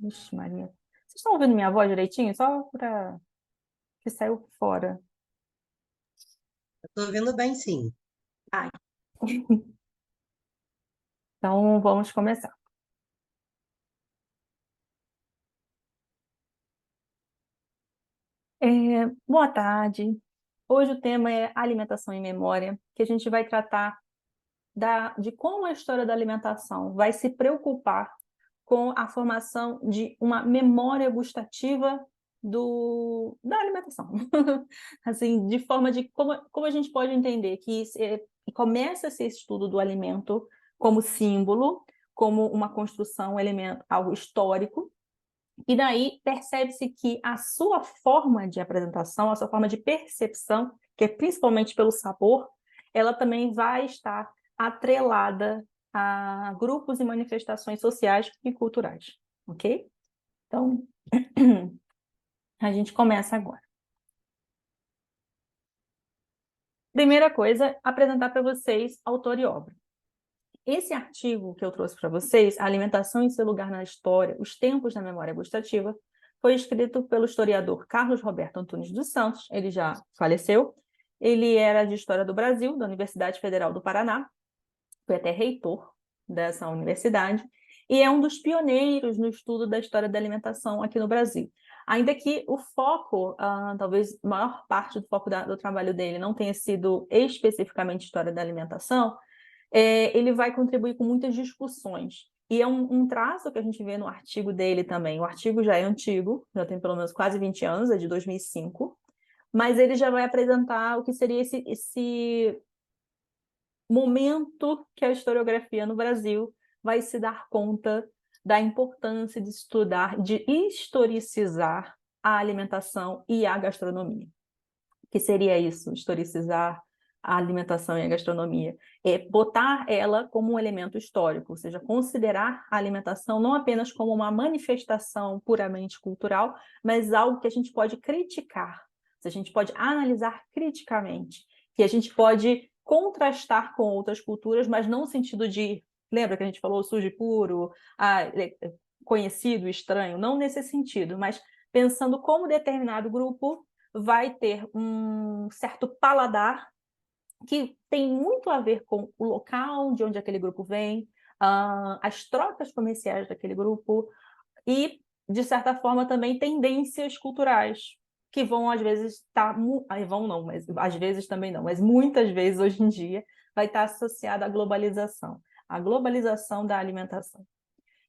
Ixi, Maria. Vocês estão ouvindo minha voz direitinho? Só para que saiu fora. Estou ouvindo bem, sim. Ai. Então, vamos começar. Boa tarde. Hoje o tema é alimentação e memória, que a gente vai tratar de como a história da alimentação vai se preocupar com a formação de uma memória gustativa da alimentação. Assim, de forma de como a gente pode entender que começa esse estudo do alimento como símbolo, como uma construção, um elemento, algo histórico, e daí percebe-se que a sua forma de apresentação, a sua forma de percepção, que é principalmente pelo sabor, ela também vai estar atrelada a grupos e manifestações sociais e culturais, ok? Então, a gente começa agora. Primeira coisa, apresentar para vocês autor e obra. Esse artigo que eu trouxe para vocês, A Alimentação e Seu Lugar na História, Os Tempos da Memória Gustativa, foi escrito pelo historiador Carlos Roberto Antunes dos Santos, ele já faleceu. Ele era de História do Brasil, da Universidade Federal do Paraná, foi até reitor dessa universidade, e é um dos pioneiros no estudo da história da alimentação aqui no Brasil. Ainda que o foco, talvez a maior parte do foco do trabalho dele não tenha sido especificamente história da alimentação, ele vai contribuir com muitas discussões. E é um traço que a gente vê no artigo dele também. O artigo já é antigo, já tem pelo menos quase 20 anos, é de 2005, mas ele já vai apresentar o que seria esse momento que a historiografia no Brasil vai se dar conta da importância de estudar, de historicizar a alimentação e a gastronomia. O que seria isso, historicizar a alimentação e a gastronomia? É botar ela como um elemento histórico, ou seja, considerar a alimentação não apenas como uma manifestação puramente cultural, mas algo que a gente pode criticar, a gente pode analisar criticamente, que a gente pode contrastar com outras culturas, mas não no sentido de, lembra que a gente falou sujo e puro, conhecido, estranho, não nesse sentido, mas pensando como determinado grupo vai ter um certo paladar que tem muito a ver com o local de onde aquele grupo vem, as trocas comerciais daquele grupo e, de certa forma, também tendências culturais que vão, às vezes, estar... vão não, mas às vezes também não, mas muitas vezes, hoje em dia, vai estar associada à globalização da alimentação.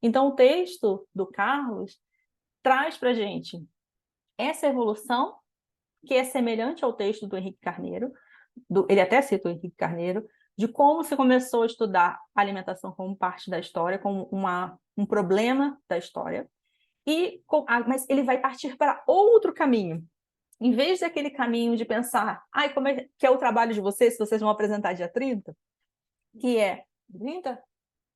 Então, o texto do Carlos traz para a gente essa evolução que é semelhante ao texto do Henrique Carneiro, ele até cita o Henrique Carneiro, de como se começou a estudar a alimentação como parte da história, como um problema da história, mas ele vai partir para outro caminho. Em vez daquele caminho de pensar, como é que é o trabalho de vocês, se vocês vão apresentar dia 30, que é 30?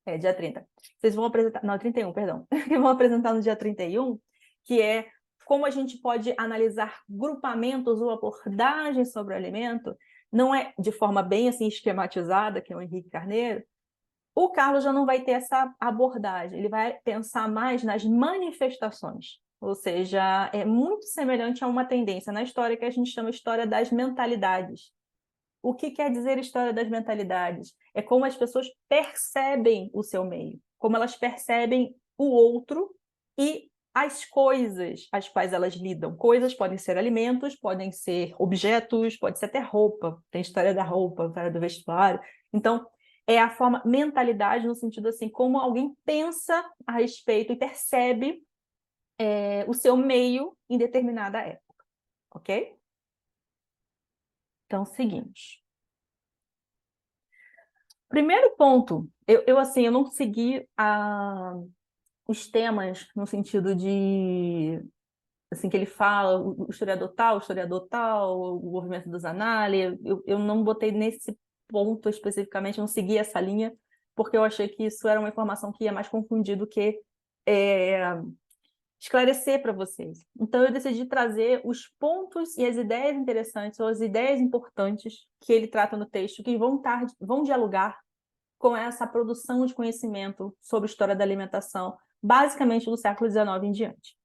É, dia 30. Vocês vão apresentar, não, 31, perdão, que vão apresentar no dia 31, que é como a gente pode analisar grupamentos ou abordagens sobre o alimento, não é de forma bem assim esquematizada, que é o Henrique Carneiro. O Carlos já não vai ter essa abordagem, ele vai pensar mais nas manifestações, ou seja, é muito semelhante a uma tendência na história que a gente chama de história das mentalidades. O que quer dizer história das mentalidades? É como as pessoas percebem o seu meio, como elas percebem o outro e as coisas às quais elas lidam. Coisas podem ser alimentos, podem ser objetos, pode ser até roupa. Tem história da roupa, história do vestuário. Então, é a forma mentalidade no sentido assim, como alguém pensa a respeito e percebe o seu meio em determinada época, ok? Então, seguinte. Primeiro ponto, eu não segui os temas no sentido de, assim, que ele fala, o historiador tal, o movimento dos análises, eu não botei nesse ponto especificamente, não segui essa linha, porque eu achei que isso era uma informação que ia mais confundir do que esclarecer para vocês. Então, eu decidi trazer os pontos e as ideias interessantes, ou as ideias importantes que ele trata no texto, que vão dialogar com essa produção de conhecimento sobre história da alimentação basicamente do século XIX em diante.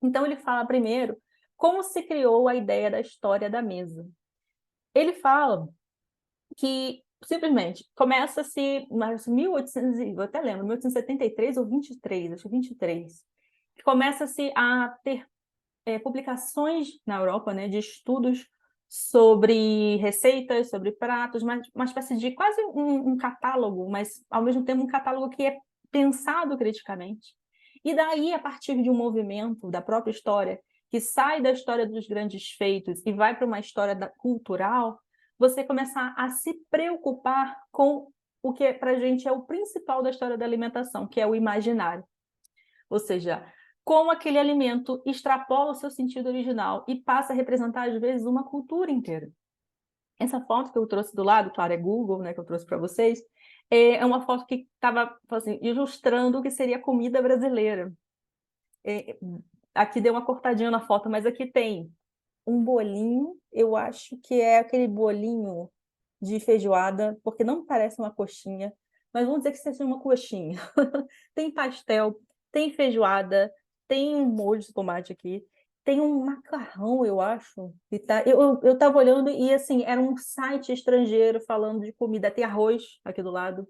Então, ele fala primeiro como se criou a ideia da história da mesa. Ele fala que, simplesmente, começa-se, mas 1800, eu até lembro, 1873 ou 23, acho que 23, começa-se a ter publicações na Europa, né, de estudos sobre receitas, sobre pratos, uma espécie de quase um catálogo, mas, ao mesmo tempo, um catálogo que é pensado criticamente. E daí, a partir de um movimento da própria história, que sai da história dos grandes feitos e vai para uma história cultural, você começar a se preocupar com o que para a gente é o principal da história da alimentação, que é o imaginário. Ou seja, como aquele alimento extrapola o seu sentido original e passa a representar, às vezes, uma cultura inteira. Essa foto que eu trouxe do lado, claro, é Google, né, que eu trouxe para vocês, é uma foto que estava assim, ilustrando o que seria a comida brasileira. Aqui deu uma cortadinha na foto, mas aqui tem um bolinho, eu acho que é aquele bolinho de feijoada, porque não parece uma coxinha, mas vamos dizer que seja uma coxinha. Tem pastel, tem feijoada, tem um molho de tomate aqui, tem um macarrão, eu acho. E tá, eu tava olhando e, assim, era um site estrangeiro falando de comida. Tem arroz aqui do lado,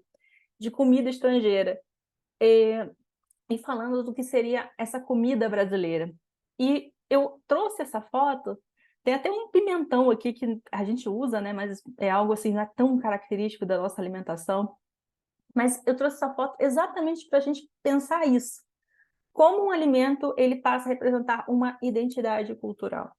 de comida estrangeira. E falando do que seria essa comida brasileira. E eu trouxe essa foto, tem até um pimentão aqui que a gente usa, né? Mas é algo assim, não é tão característico da nossa alimentação. Mas eu trouxe essa foto exatamente para a gente pensar isso. Como um alimento ele passa a representar uma identidade cultural.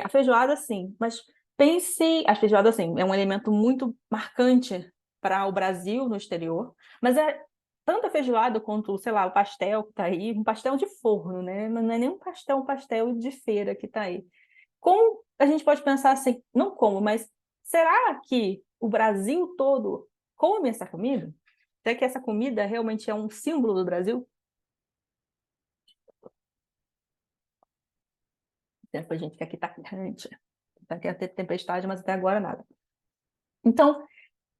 A feijoada, sim, mas pense... A feijoada, sim, é um alimento muito marcante para o Brasil no exterior, mas é tanto a feijoada quanto, sei lá, o pastel que está aí, um pastel de forno, né? Não é nem um pastel de feira que está aí. Como a gente pode pensar assim, não como, mas será que o Brasil todo come essa comida? Será que essa comida realmente é um símbolo do Brasil? Depois, gente, que aqui está quente. Tá querendo ter tempestade, mas até agora nada. Então,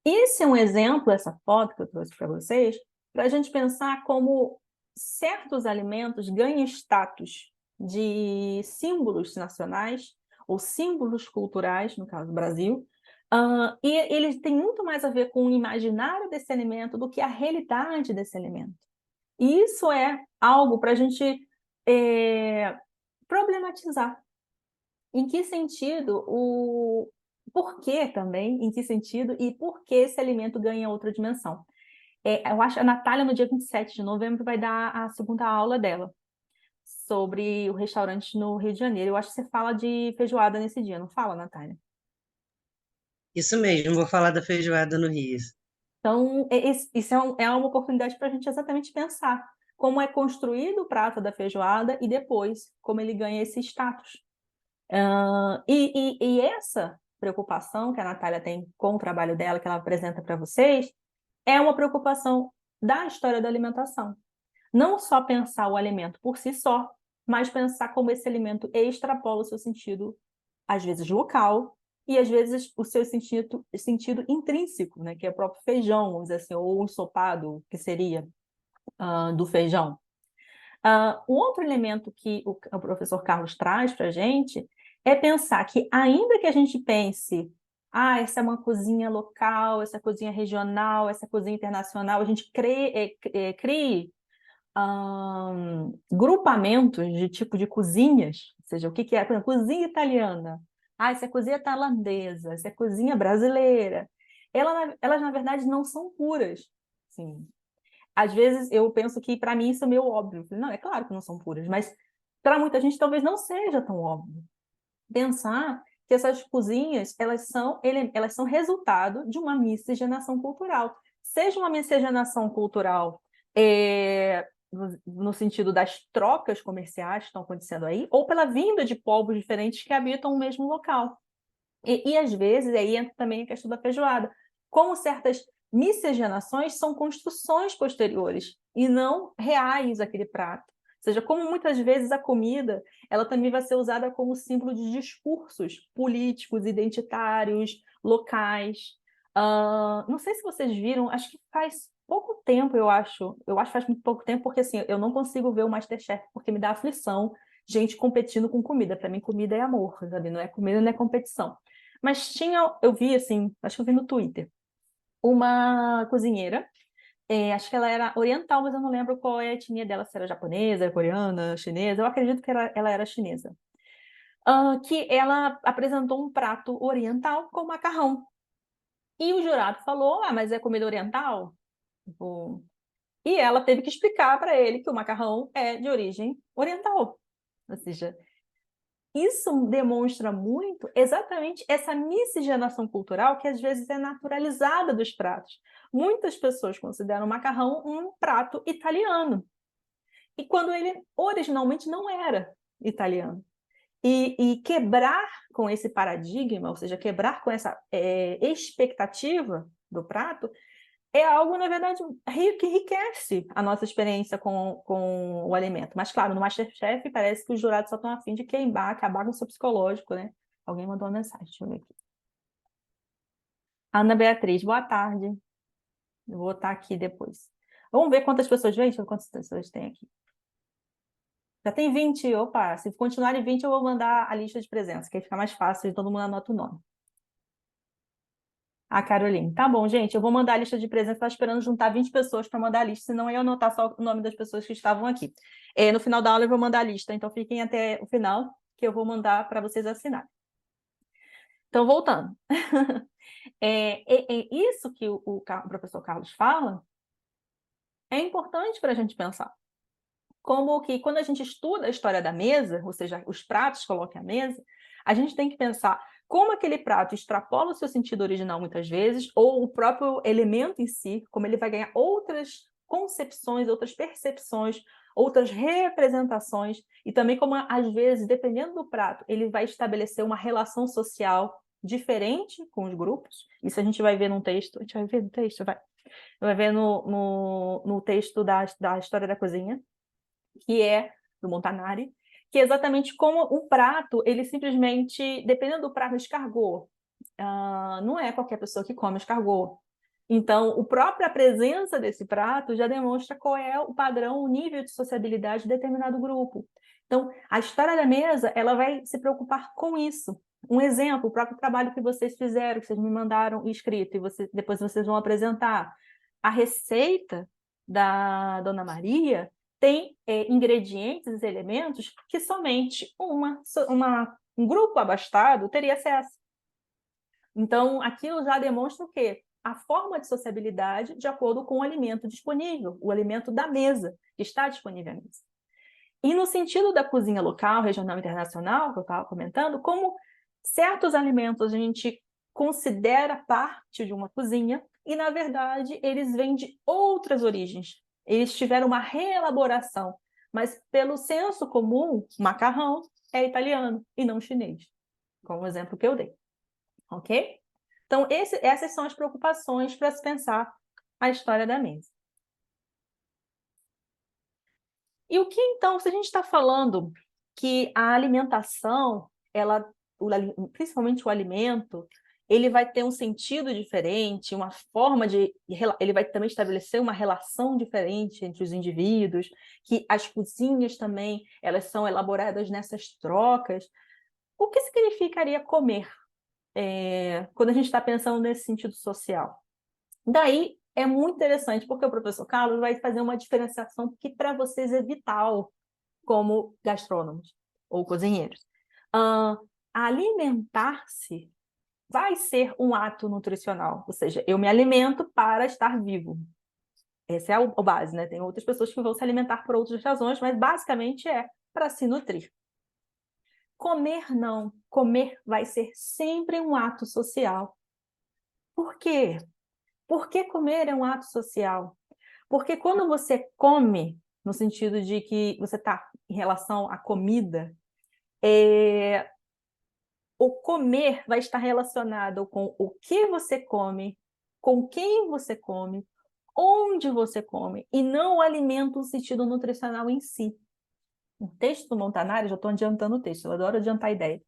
esse é um exemplo, essa foto que eu trouxe para vocês, para a gente pensar como certos alimentos ganham status de símbolos nacionais ou símbolos culturais, no caso do Brasil, e eles têm muito mais a ver com o imaginário desse alimento do que a realidade desse alimento. E isso é algo para a gente problematizar. Em que sentido o porquê também, em que sentido e por que esse alimento ganha outra dimensão. Eu acho que a Natália, no dia 27 de novembro, vai dar a segunda aula dela sobre o restaurante no Rio de Janeiro. Eu acho que você fala de feijoada nesse dia, não fala, Natália? Isso mesmo, vou falar da feijoada no Rio. Então, isso é uma oportunidade para a gente exatamente pensar como é construído o prato da feijoada e depois como ele ganha esse status. E essa preocupação que a Natália tem com o trabalho dela, que ela apresenta para vocês, é uma preocupação da história da alimentação. Não só pensar o alimento por si só, mas pensar como esse alimento extrapola o seu sentido, às vezes local, e às vezes o seu sentido intrínseco, né, que é o próprio feijão, vamos dizer assim, ou o ensopado, que seria do feijão. Um outro elemento que o professor Carlos traz para a gente é pensar que, ainda que a gente pense, essa é uma cozinha local, essa cozinha regional, essa cozinha internacional, a gente crie grupamentos de tipo de cozinhas, ou seja, o que é, por exemplo, cozinha italiana, essa é cozinha tailandesa, essa é cozinha brasileira. Elas, na verdade, não são puras. Sim, às vezes eu penso que para mim isso é meio óbvio. Não, é claro que não são puras, mas para muita gente talvez não seja tão óbvio. Pensar que essas cozinhas, elas são resultado de uma miscigenação cultural. Seja uma miscigenação cultural no sentido das trocas comerciais que estão acontecendo aí, ou pela vinda de povos diferentes que habitam o mesmo local. E às vezes, aí entra também a questão da feijoada. Como certas miscigenações são construções posteriores e não reais aquele prato. Ou seja, como muitas vezes a comida ela também vai ser usada como símbolo de discursos políticos, identitários, locais. Não sei se vocês viram, acho que faz pouco tempo, eu acho que faz muito pouco tempo, porque assim, eu não consigo ver o MasterChef porque me dá aflição gente competindo com comida. Para mim, comida é amor, sabe? Não é comida, não é competição. Mas eu vi assim, acho que eu vi no Twitter, uma cozinheira, acho que ela era oriental, mas eu não lembro qual é a etnia dela, se era japonesa, coreana, chinesa, eu acredito que ela era chinesa. Que ela apresentou um prato oriental com macarrão. E o jurado falou, mas é comida oriental? Tipo, e ela teve que explicar para ele que o macarrão é de origem oriental. Ou seja, isso demonstra muito exatamente essa miscigenação cultural que às vezes é naturalizada dos pratos. Muitas pessoas consideram o macarrão um prato italiano, e quando ele originalmente não era italiano. E quebrar com esse paradigma, ou seja, quebrar com essa expectativa do prato, é algo, na verdade, que enriquece a nossa experiência com o alimento. Mas, claro, no MasterChef parece que os jurados só estão a fim de queimar, acabar com o seu psicológico, né? Alguém mandou uma mensagem, deixa eu ver aqui. Ana Beatriz, boa tarde. Eu vou botar aqui depois. Vamos ver quantas pessoas vêm? Deixa eu ver quantas pessoas tem aqui. Já tem 20. Opa, se continuarem 20, eu vou mandar a lista de presença, que aí fica mais fácil e todo mundo anota o nome. A Caroline. Tá bom, gente, eu vou mandar a lista de presença, estou esperando juntar 20 pessoas para mandar a lista, senão eu ia anotar só o nome das pessoas que estavam aqui. No final da aula eu vou mandar a lista, então fiquem até o final, que eu vou mandar para vocês assinarem. Então, voltando. Isso que o professor Carlos fala é importante para a gente pensar. Como que quando a gente estuda a história da mesa, ou seja, os pratos colocam à mesa, a gente tem que pensar como aquele prato extrapola o seu sentido original muitas vezes, ou o próprio elemento em si, como ele vai ganhar outras concepções, outras percepções, outras representações, e também como, às vezes, dependendo do prato, ele vai estabelecer uma relação social diferente com os grupos. Isso a gente vai ver num texto, a gente vai ver no texto, vai ver no texto da História da Cozinha, que é do Montanari, que é exatamente como um prato, ele simplesmente, dependendo do prato, escargot, não é qualquer pessoa que come escargot. Então, a própria presença desse prato já demonstra qual é o padrão, o nível de sociabilidade de determinado grupo. Então, a história da mesa, ela vai se preocupar com isso. Um exemplo, o próprio trabalho que vocês fizeram, que vocês me mandaram escrito, e depois vocês vão apresentar. A receita da Dona Maria tem ingredientes e elementos que somente um grupo abastado teria acesso. Então, aquilo já demonstra o quê? A forma de sociabilidade de acordo com o alimento disponível, o alimento da mesa, que está disponível à mesa. E no sentido da cozinha local, regional e internacional, que eu estava comentando, como certos alimentos a gente considera parte de uma cozinha e, na verdade, eles vêm de outras origens. Eles tiveram uma reelaboração, mas pelo senso comum, macarrão é italiano e não chinês, como o exemplo que eu dei. Ok? Então, essas são as preocupações para se pensar a história da mesa. E o que, então, se a gente está falando que a alimentação, principalmente o alimento, ele vai ter um sentido diferente, uma forma ele vai também estabelecer uma relação diferente entre os indivíduos, que as cozinhas também, elas são elaboradas nessas trocas. O que significaria comer, quando a gente está pensando nesse sentido social? Daí é muito interessante, porque o professor Carlos vai fazer uma diferenciação que para vocês é vital como gastrônomos ou cozinheiros. Alimentar-se vai ser um ato nutricional, ou seja, eu me alimento para estar vivo. Essa é a base, né? Tem outras pessoas que vão se alimentar por outras razões, mas basicamente é para se nutrir. Comer não. Comer vai ser sempre um ato social. Por quê? Por que comer é um ato social? Porque quando você come, no sentido de que você está em relação à comida, o comer vai estar relacionado com o que você come, com quem você come, onde você come, e não o alimento no sentido nutricional em si. O texto do Montanari, já estou adiantando o texto, eu adoro adiantar a ideia.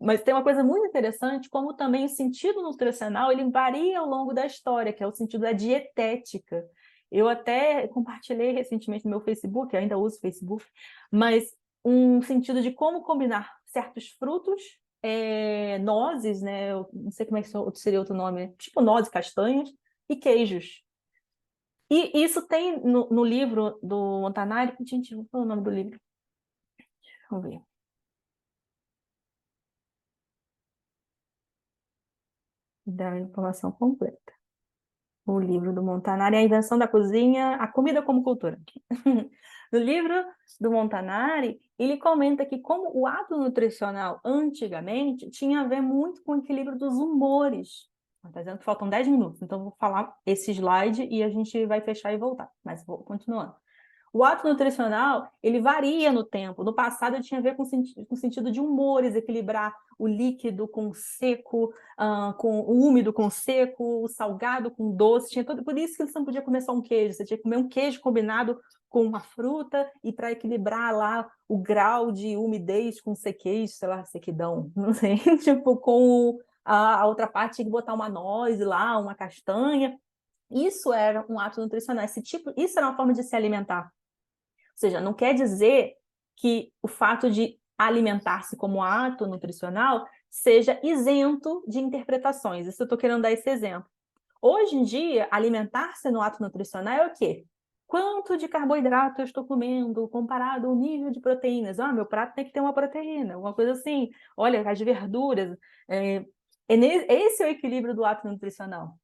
Mas tem uma coisa muito interessante, como também o sentido nutricional ele varia ao longo da história, que é o sentido da dietética. Eu até compartilhei recentemente no meu Facebook, eu ainda uso Facebook, mas um sentido de como combinar certos frutos, nozes, né? Eu não sei como é que seria outro nome, tipo nozes, castanhas, e queijos. E isso tem no livro do Montanari. Gente, qual é o nome do livro? Vamos ver. Da informação completa. O livro do Montanari, A Invenção da Cozinha, a Comida como Cultura. No livro do Montanari, ele comenta que como o ato nutricional antigamente tinha a ver muito com o equilíbrio dos humores. Está dizendo que faltam 10 minutos, então vou falar esse slide e a gente vai fechar e voltar, mas vou continuando. O ato nutricional, ele varia no tempo. No passado, ele tinha a ver com o sentido de humores, equilibrar o líquido com o seco, com o úmido com o seco, o salgado com o doce. Tinha todo... Por isso que você não podia comer só um queijo, você tinha que comer um queijo combinado com uma fruta e para equilibrar lá o grau de umidez com sequez, sei lá, sequidão, não sei, tipo, com a outra parte tinha que botar uma noz lá, uma castanha. Isso era um ato nutricional. Isso era uma forma de se alimentar. Ou seja, não quer dizer que o fato de alimentar-se como ato nutricional seja isento de interpretações. Isso eu estou querendo dar esse exemplo. Hoje em dia, alimentar-se no ato nutricional é o quê? Quanto de carboidrato eu estou comendo comparado ao nível de proteínas? Meu prato tem que ter uma proteína, alguma coisa assim. Olha, as verduras. Esse é o equilíbrio do ato nutricional.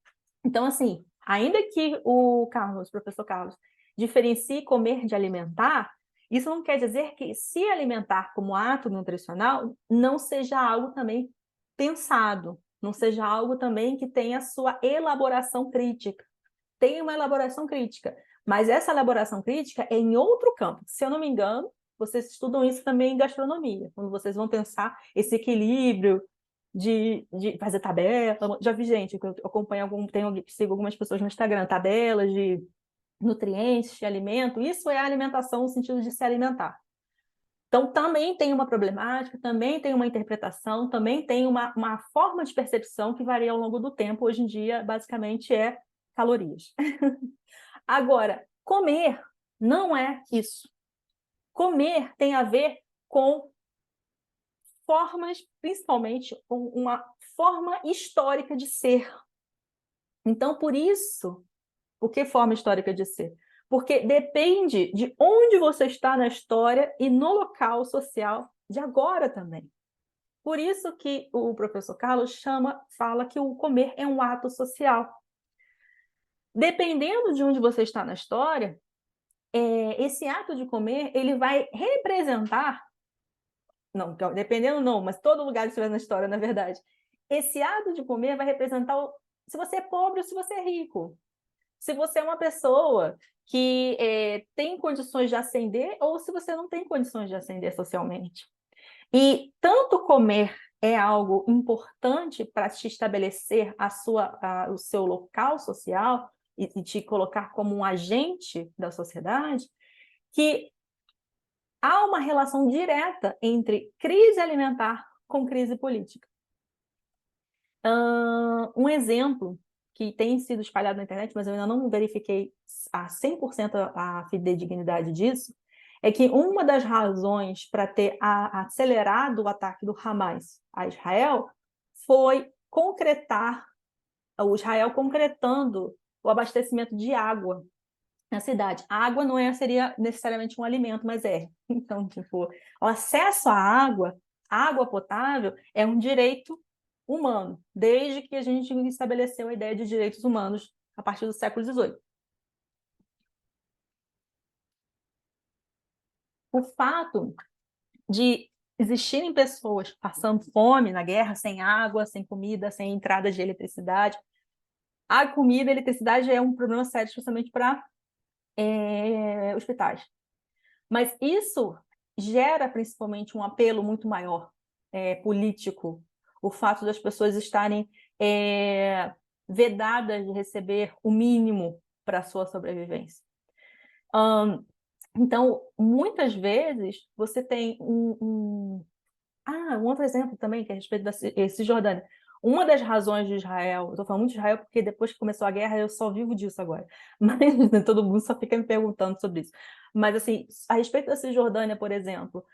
Então, assim, ainda que o professor Carlos, diferencie comer de alimentar, isso não quer dizer que se alimentar como ato nutricional não seja algo também pensado, não seja algo também que tenha sua elaboração crítica. Tem uma elaboração crítica, mas essa elaboração crítica é em outro campo. Se eu não me engano, vocês estudam isso também em gastronomia, quando vocês vão pensar esse equilíbrio de fazer tabela. Já vi gente, eu acompanho sigo algumas pessoas no Instagram, tabelas de nutrientes, de alimento. Isso é alimentação no sentido de se alimentar. Então, também tem uma problemática, também tem uma interpretação, também tem uma forma de percepção que varia ao longo do tempo. Hoje em dia, basicamente, é calorias. Agora, comer não é isso. Comer tem a ver com formas, principalmente uma forma histórica de ser. Então, por que forma histórica de ser? Porque depende de onde você está na história e no local social de agora também. Por isso que o professor Carlos fala que o comer é um ato social. Dependendo de onde você está na história, esse ato de comer ele vai representar, não, dependendo não, mas todo lugar que estiver na história, na verdade, esse ato de comer vai representar se você é pobre ou se você é rico. Se você é uma pessoa que tem condições de ascender ou se você não tem condições de ascender socialmente. E tanto comer é algo importante para te estabelecer o seu local social e te colocar como um agente da sociedade, que há uma relação direta entre crise alimentar com crise política. Um exemplo que tem sido espalhado na internet, mas eu ainda não verifiquei a 100% a fidedignidade disso, é que uma das razões para ter acelerado o ataque do Hamas a Israel foi o Israel concretando o abastecimento de água na cidade. A água não seria necessariamente um alimento, mas é. Então, tipo, o acesso à água potável, é um direito humano, desde que a gente estabeleceu a ideia de direitos humanos a partir do século XVIII. O fato de existirem pessoas passando fome na guerra, sem água, sem comida, sem entrada de eletricidade. A comida e a eletricidade é um problema sério, especialmente para hospitais. Mas isso gera principalmente um apelo muito maior político, o fato das pessoas estarem vedadas de receber o mínimo para a sua sobrevivência. Então, muitas vezes, você tem um outro exemplo também, que é a respeito da Cisjordânia. Uma das razões de Israel, eu estou falando muito de Israel porque depois que começou a guerra eu só vivo disso agora, mas todo mundo só fica me perguntando sobre isso. Mas, assim, a respeito da Cisjordânia, por exemplo,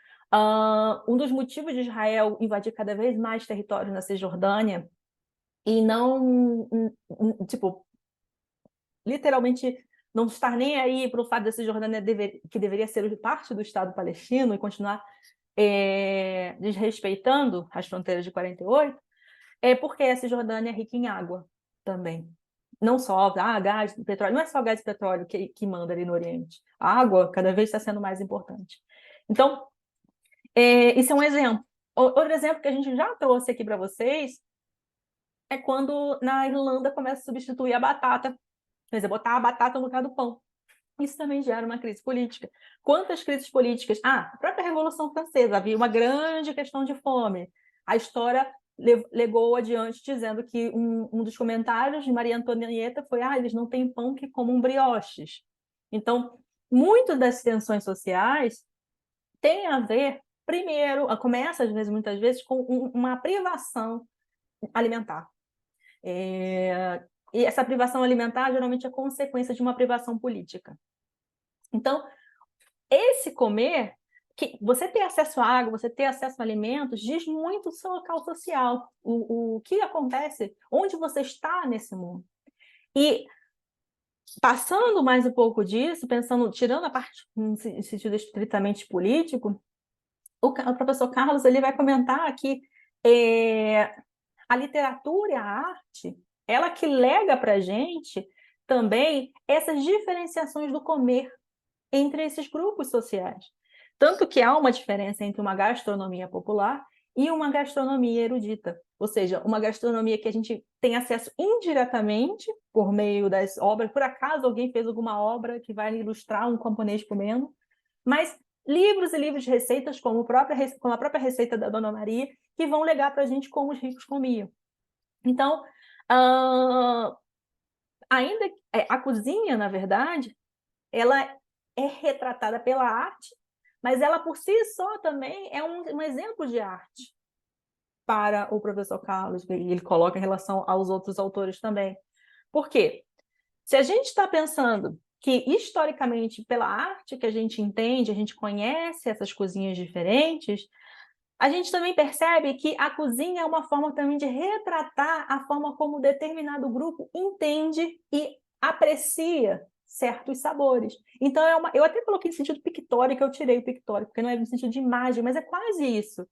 um dos motivos de Israel invadir cada vez mais territórios na Cisjordânia e não, tipo, literalmente não estar nem aí para o fato da Cisjordânia que deveria ser parte do Estado palestino e continuar desrespeitando as fronteiras de 48, é porque a Cisjordânia é rica em água também. Não só gás, petróleo, não é só gás e petróleo que manda ali no Oriente. A água cada vez está sendo mais importante. Então, isso é um exemplo. Outro exemplo que a gente já trouxe aqui para vocês é quando na Irlanda começa a substituir a batata, quer dizer, botar a batata no lugar do pão. Isso também gera uma crise política. Quantas crises políticas? A própria Revolução Francesa, havia uma grande questão de fome. A história legou adiante dizendo que um dos comentários de Maria Antonieta foi: eles não têm pão que comam brioches. Então, muitas das tensões sociais têm a ver, primeiro, começa às vezes, muitas vezes, com uma privação alimentar. E essa privação alimentar geralmente é consequência de uma privação política. Então, esse comer, que você ter acesso à água, você ter acesso a alimentos, diz muito do seu local social, o que acontece, onde você está nesse mundo. E passando mais um pouco disso, tirando a parte no sentido estritamente político, o professor Carlos ele vai comentar que a literatura e a arte, ela que lega para a gente também essas diferenciações do comer entre esses grupos sociais. Tanto que há uma diferença entre uma gastronomia popular e uma gastronomia erudita. Ou seja, uma gastronomia que a gente tem acesso indiretamente por meio das obras. Por acaso alguém fez alguma obra que vai ilustrar um camponês comendo, mas livros e livros de receitas, como a própria receita da Dona Maria, que vão legar para a gente como os ricos comiam. Então, ainda a cozinha, na verdade, ela é retratada pela arte, mas ela por si só também é um exemplo de arte para o professor Carlos, e ele coloca em relação aos outros autores também. Por quê? Se a gente está pensando que, historicamente, pela arte que a gente entende, a gente conhece essas cozinhas diferentes, a gente também percebe que a cozinha é uma forma também de retratar a forma como determinado grupo entende e aprecia certos sabores. Então, eu até coloquei no sentido pictórico, eu tirei o pictórico, porque não é no sentido de imagem, mas é quase isso.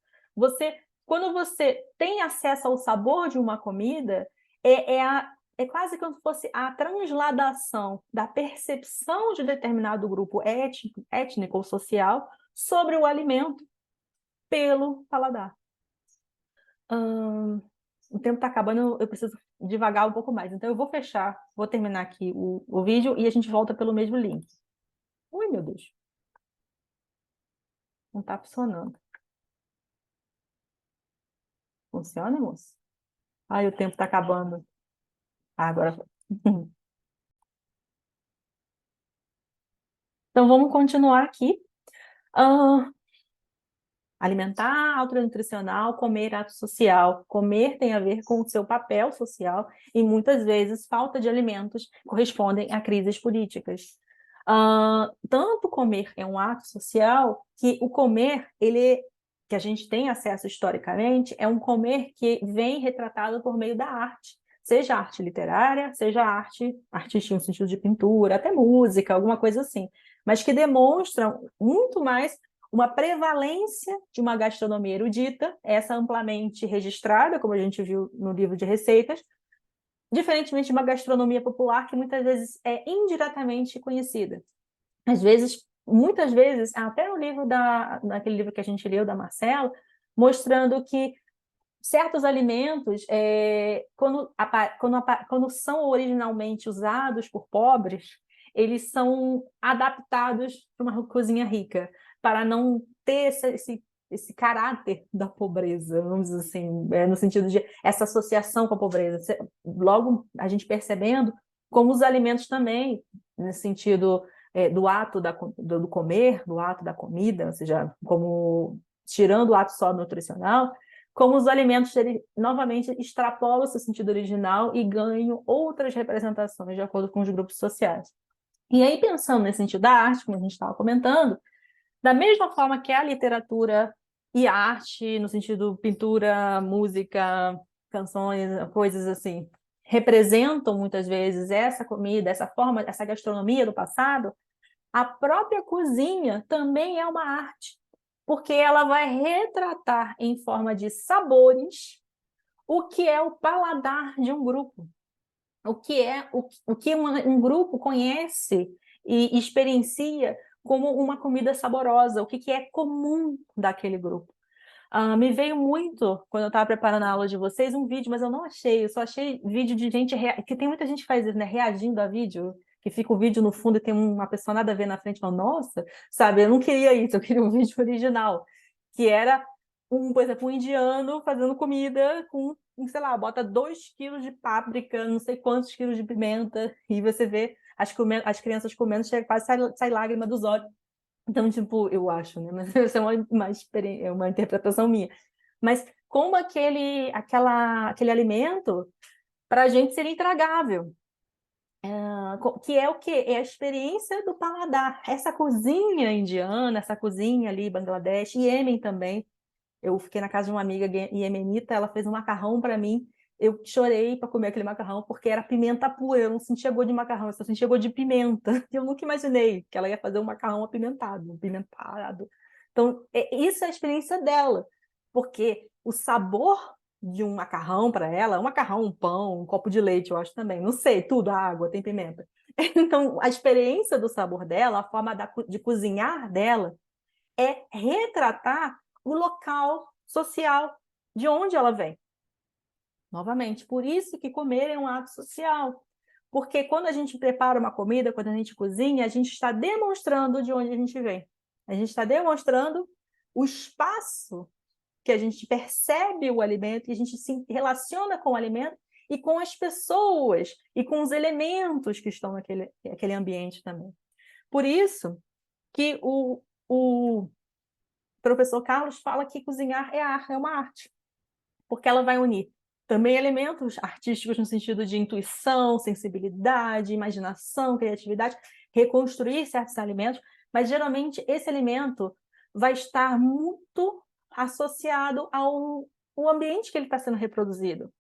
Quando você tem acesso ao sabor de uma comida, é quase como se fosse a transladação da percepção de determinado grupo étnico ou social sobre o alimento pelo paladar. O tempo está acabando, eu preciso devagar um pouco mais. Então, eu vou terminar aqui o vídeo e a gente volta pelo mesmo link. Ui, meu Deus. Não está funcionando. Funciona, moço? Ai, o tempo está acabando. Agora foi. Então, vamos continuar aqui. Alimentar, autonutricional, comer, ato social. Comer tem a ver com o seu papel social e, muitas vezes, falta de alimentos correspondem a crises políticas. Tanto comer é um ato social que o comer, que a gente tem acesso historicamente, é um comer que vem retratado por meio da arte. Seja arte literária, seja arte artística no sentido de pintura, até música, alguma coisa assim. Mas que demonstram muito mais uma prevalência de uma gastronomia erudita, essa amplamente registrada, como a gente viu no livro de receitas, diferentemente de uma gastronomia popular que muitas vezes é indiretamente conhecida. Muitas vezes, até no livro naquele livro que a gente leu, da Marcela, mostrando que certos alimentos, quando são originalmente usados por pobres, eles são adaptados para uma cozinha rica, para não ter esse caráter da pobreza, vamos dizer assim, no sentido de essa associação com a pobreza. Logo, a gente percebendo como os alimentos também, nesse sentido do ato do comer, do ato da comida, ou seja, como tirando o ato só nutricional, como os alimentos, eles, novamente, extrapolam o seu sentido original e ganham outras representações de acordo com os grupos sociais. E aí, pensando nesse sentido da arte, como a gente estava comentando, da mesma forma que a literatura e a arte, no sentido pintura, música, canções, coisas assim, representam muitas vezes essa comida, essa forma, essa gastronomia do passado, a própria cozinha também é uma arte, porque ela vai retratar em forma de sabores o que é o paladar de um grupo, o que um grupo conhece e experiencia como uma comida saborosa, o que é comum daquele grupo. Me veio muito, quando eu estava preparando a aula de vocês, um vídeo, mas eu não achei, eu só achei vídeo de gente, que tem muita gente que faz isso, né, reagindo a vídeo, que fica o vídeo no fundo e tem uma pessoa nada a ver na frente, falando, nossa, sabe, eu não queria isso, eu queria um vídeo original, que era, por exemplo, um indiano fazendo comida com, sei lá, bota 2 quilos de páprica, não sei quantos quilos de pimenta, e você vê as crianças comendo, chega, quase sai lágrima dos olhos. Então, tipo, eu acho, né? Mas isso é uma interpretação minha. Mas como aquele alimento, para a gente seria intragável. Que é o quê? É a experiência do paladar. Essa cozinha indiana, essa cozinha ali, Bangladesh, e Iêmen também. Eu fiquei na casa de uma amiga iemenita, ela fez um macarrão para mim. Eu chorei para comer aquele macarrão, porque era pimenta pura, eu não sentia gosto de macarrão, eu só sentia gosto de pimenta. Eu nunca imaginei que ela ia fazer um macarrão apimentado, pimentado. Então, isso é a experiência dela, porque o sabor de um macarrão para ela, um macarrão, um pão, um copo de leite, eu acho também, não sei, tudo, a água, tem pimenta. Então, a experiência do sabor dela, a forma de cozinhar dela, é retratar o local social de onde ela vem. Novamente, por isso que comer é um ato social. Porque quando a gente prepara uma comida, quando a gente cozinha, a gente está demonstrando de onde a gente vem. A gente está demonstrando o espaço que a gente percebe o alimento e a gente se relaciona com o alimento e com as pessoas e com os elementos que estão naquele ambiente também. Por isso que o professor Carlos fala que cozinhar é uma arte, porque ela vai unir também elementos artísticos no sentido de intuição, sensibilidade, imaginação, criatividade, reconstruir certos alimentos, mas geralmente esse alimento vai estar muito associado ao ambiente que ele está sendo reproduzido.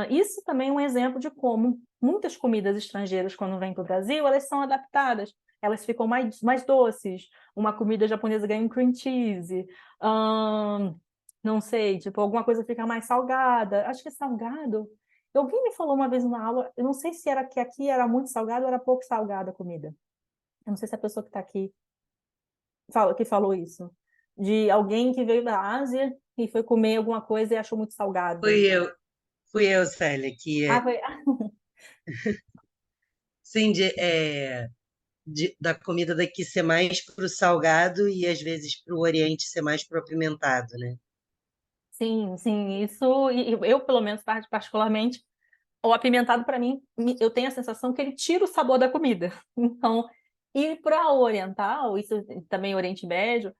Isso também é um exemplo de como muitas comidas estrangeiras, quando vêm para o Brasil, elas são adaptadas, elas ficam mais doces. Uma comida japonesa ganha um cream cheese, não sei, tipo, alguma coisa fica mais salgada. Acho que é salgado. Alguém me falou uma vez numa aula, eu não sei se era que aqui era muito salgado ou era pouco salgada a comida. Eu não sei se a pessoa que está aqui que falou isso. De alguém que veio da Ásia e foi comer alguma coisa e achou muito salgado. Fui eu, fui eu, Célia, Foi. sim, da comida daqui ser mais para o salgado e às vezes para o Oriente ser mais pro apimentado, né? Sim, sim, isso, e eu, pelo menos, particularmente, o apimentado, para mim, eu tenho a sensação que ele tira o sabor da comida. Então, ir para o oriental, isso também Oriente Médio,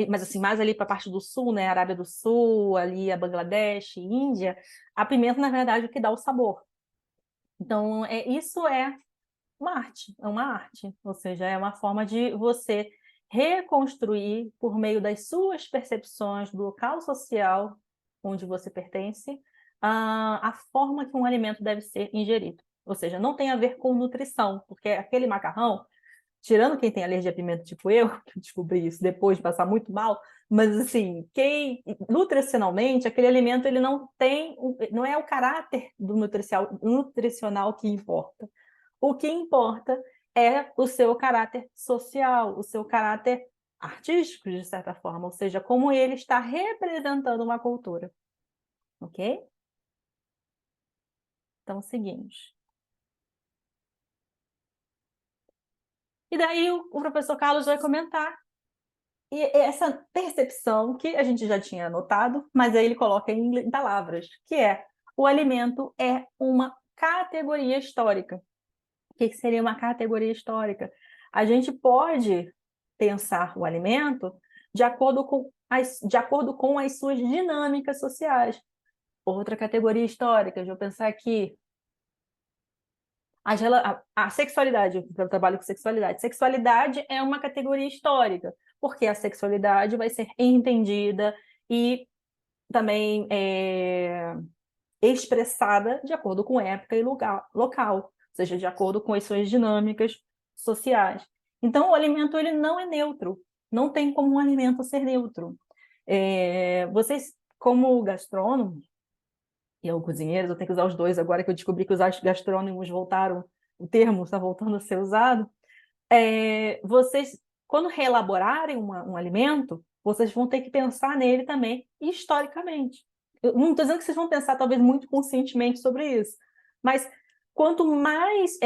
mas assim, mais ali para a parte do sul, né, Arábia do Sul, ali a Bangladesh, Índia, a pimenta, na verdade, é o que dá o sabor. Então, isso é uma arte, é uma arte, ou seja, é uma forma de você reconstruir, por meio das suas percepções do local social onde você pertence, a forma que um alimento deve ser ingerido. Ou seja, não tem a ver com nutrição, porque aquele macarrão, tirando quem tem alergia a pimenta, tipo eu, que descobri isso depois de passar muito mal, mas assim, nutricionalmente, aquele alimento ele não é o caráter do nutricional que importa. O que importa é o seu caráter social, o seu caráter artístico, de certa forma, ou seja, como ele está representando uma cultura. Ok? Então, seguimos. E daí o professor Carlos vai comentar e essa percepção que a gente já tinha notado, mas aí ele coloca em palavras, que é o alimento é uma categoria histórica. O que seria uma categoria histórica? A gente pode pensar o alimento de acordo com as suas dinâmicas sociais. Outra categoria histórica, deixa eu pensar aqui. A sexualidade, eu trabalho com sexualidade. Sexualidade é uma categoria histórica, porque a sexualidade vai ser entendida e também expressada de acordo com época e lugar, local, ou seja, de acordo com as suas dinâmicas sociais. Então, o alimento ele não é neutro, não tem como um alimento ser neutro. Vocês, como gastrônomos, e eu cozinheiros, eu tenho que usar os dois agora que eu descobri que os gastrônomos voltaram, o termo está voltando a ser usado. Vocês, quando reelaborarem um alimento, vocês vão ter que pensar nele também historicamente. Eu não estou dizendo que vocês vão pensar talvez muito conscientemente sobre isso, mas quanto mais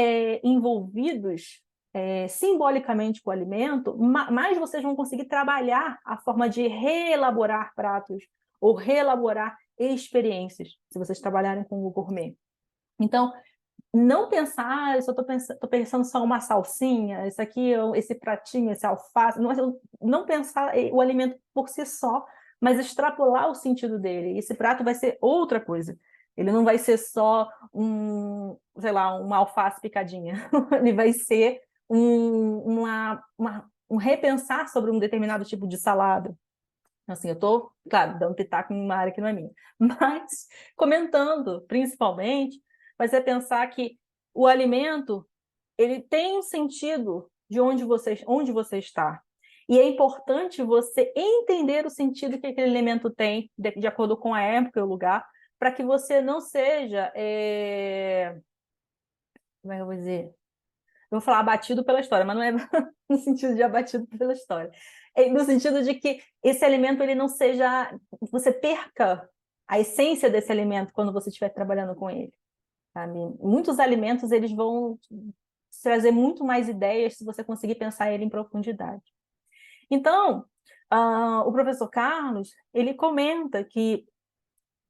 envolvidos simbolicamente com o alimento, mais vocês vão conseguir trabalhar a forma de reelaborar pratos ou reelaborar experiências, se vocês trabalharem com o gourmet. Então, não pensar, eu só estou pensando só uma salsinha, isso aqui, esse pratinho, esse alface, não pensar o alimento por si só, mas extrapolar o sentido dele. Esse prato vai ser outra coisa. Ele não vai ser só sei lá, uma alface picadinha. Ele vai ser um repensar sobre um determinado tipo de salada. Assim, eu estou, claro, dando pitaco em uma área que não é minha, mas comentando, principalmente, vai ser pensar que o alimento ele tem um sentido de onde você está. E é importante você entender o sentido que aquele alimento tem, de acordo com a época e o lugar, para que você não seja, como é que eu vou dizer? Eu vou falar abatido pela história, mas não é no sentido de abatido pela história. É no sentido de que esse alimento ele não seja... Você perca a essência desse alimento quando você estiver trabalhando com ele. Sabe? Muitos alimentos eles vão trazer muito mais ideias se você conseguir pensar ele em profundidade. Então, o professor Carlos, ele comenta que,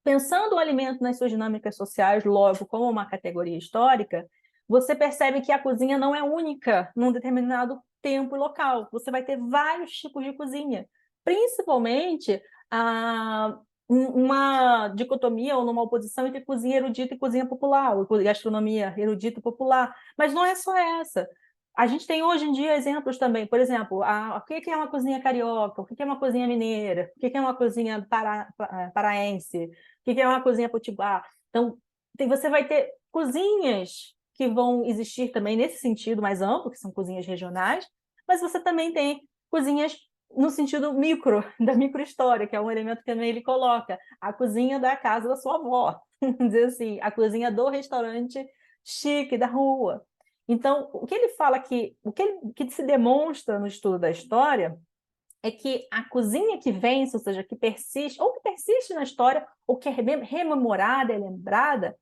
pensando o alimento nas suas dinâmicas sociais, logo como uma categoria histórica, você percebe que a cozinha não é única num determinado tempo e local. Você vai ter vários tipos de cozinha, principalmente uma dicotomia ou numa oposição entre cozinha erudita e cozinha popular, ou gastronomia erudita e popular. Mas não é só essa. A gente tem hoje em dia exemplos também, por exemplo, o que é uma cozinha carioca, o que é uma cozinha mineira, o que é uma cozinha paraense, o que é uma cozinha potiguar. Então, você vai ter cozinhas que vão existir também nesse sentido mais amplo, que são cozinhas regionais, mas você também tem cozinhas no sentido micro, da microhistória, que é um elemento que também ele coloca, a cozinha da casa da sua avó, dizer assim, a cozinha do restaurante chique da rua. Então, o que ele fala que se demonstra no estudo da história é que a cozinha que vence, ou seja, que persiste, ou que persiste na história, ou que é rememorada, é lembrada,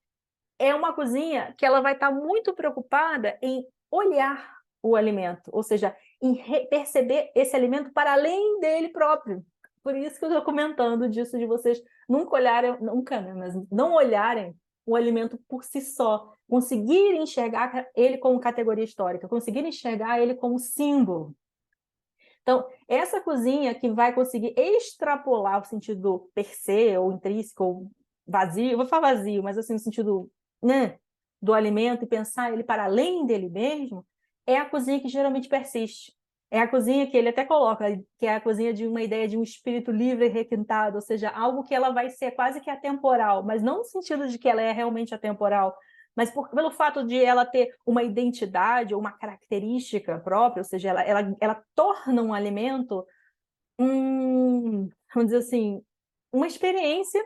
é uma cozinha que ela vai estar muito preocupada em olhar o alimento, ou seja, em perceber esse alimento para além dele próprio. Por isso que eu estou comentando disso, de vocês nunca olharem, nunca, né, mas não olharem o alimento por si só, conseguirem enxergar ele como categoria histórica, conseguirem enxergar ele como símbolo. Então, essa cozinha que vai conseguir extrapolar o sentido per se, ou intrínseco, ou vazio, vou falar vazio, mas assim, no sentido, né, do alimento e pensar ele para além dele mesmo, é a cozinha que geralmente persiste. É a cozinha que ele até coloca, que é a cozinha de uma ideia de um espírito livre e requintado, ou seja, algo que ela vai ser quase que atemporal, mas não no sentido de que ela é realmente atemporal, mas pelo fato de ela ter uma identidade ou uma característica própria, ou seja, ela torna um alimento, vamos dizer assim, uma experiência,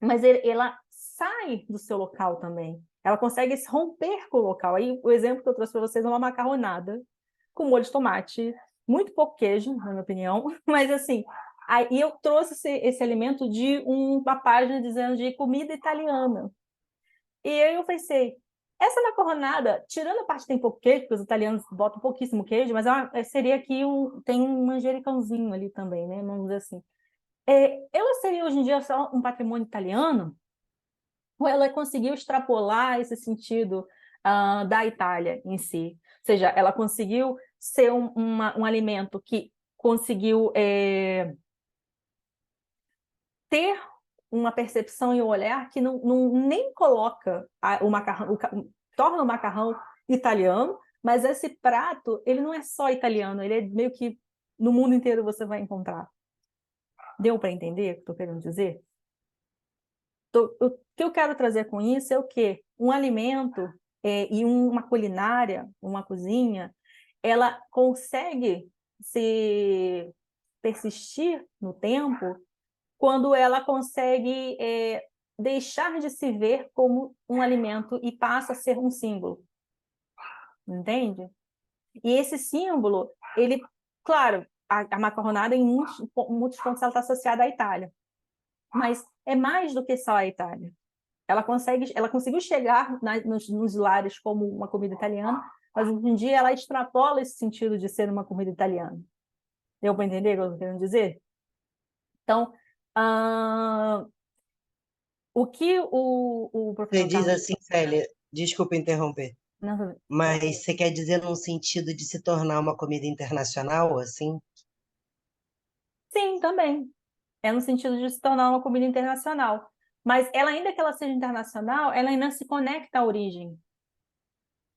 mas ela sai do seu local também. Ela consegue se romper com o local. Aí o exemplo que eu trouxe para vocês é uma macarronada com molho de tomate, muito pouco queijo, na minha opinião, mas assim, aí eu trouxe esse alimento de uma página dizendo de comida italiana. E aí eu pensei, essa macarronada, tirando a parte que tem pouco queijo, porque os italianos botam pouquíssimo queijo, mas seria aqui tem um manjericãozinho ali também, né? Vamos dizer assim. Ela seria hoje em dia só um patrimônio italiano? Ou ela conseguiu extrapolar esse sentido da Itália em si? Ou seja, ela conseguiu ser um alimento que conseguiu ter uma percepção e um olhar que nem coloca o macarrão, torna o macarrão italiano, mas esse prato, ele não é só italiano, ele é meio que no mundo inteiro você vai encontrar. Deu para entender o que estou querendo dizer? O que eu quero trazer com isso é o quê? Um alimento e uma culinária, uma cozinha, ela consegue se persistir no tempo quando ela consegue deixar de se ver como um alimento e passa a ser um símbolo, entende? E esse símbolo, ele, claro, a macarronada em muitos pontos ela está associada à Itália, mas é mais do que só a Itália. Ela conseguiu chegar nos lares como uma comida italiana, mas hoje em dia ela extrapola esse sentido de ser uma comida italiana. Deu para entender o que eu estou querendo dizer? Então, o que o Você professor diz Carlos... assim, Célia, desculpa interromper, Não, mas você quer dizer num sentido de se tornar uma comida internacional, assim? sim, também. É no sentido de se tornar uma comida internacional. Mas ela, ainda que ela seja internacional, ela ainda se conecta à origem.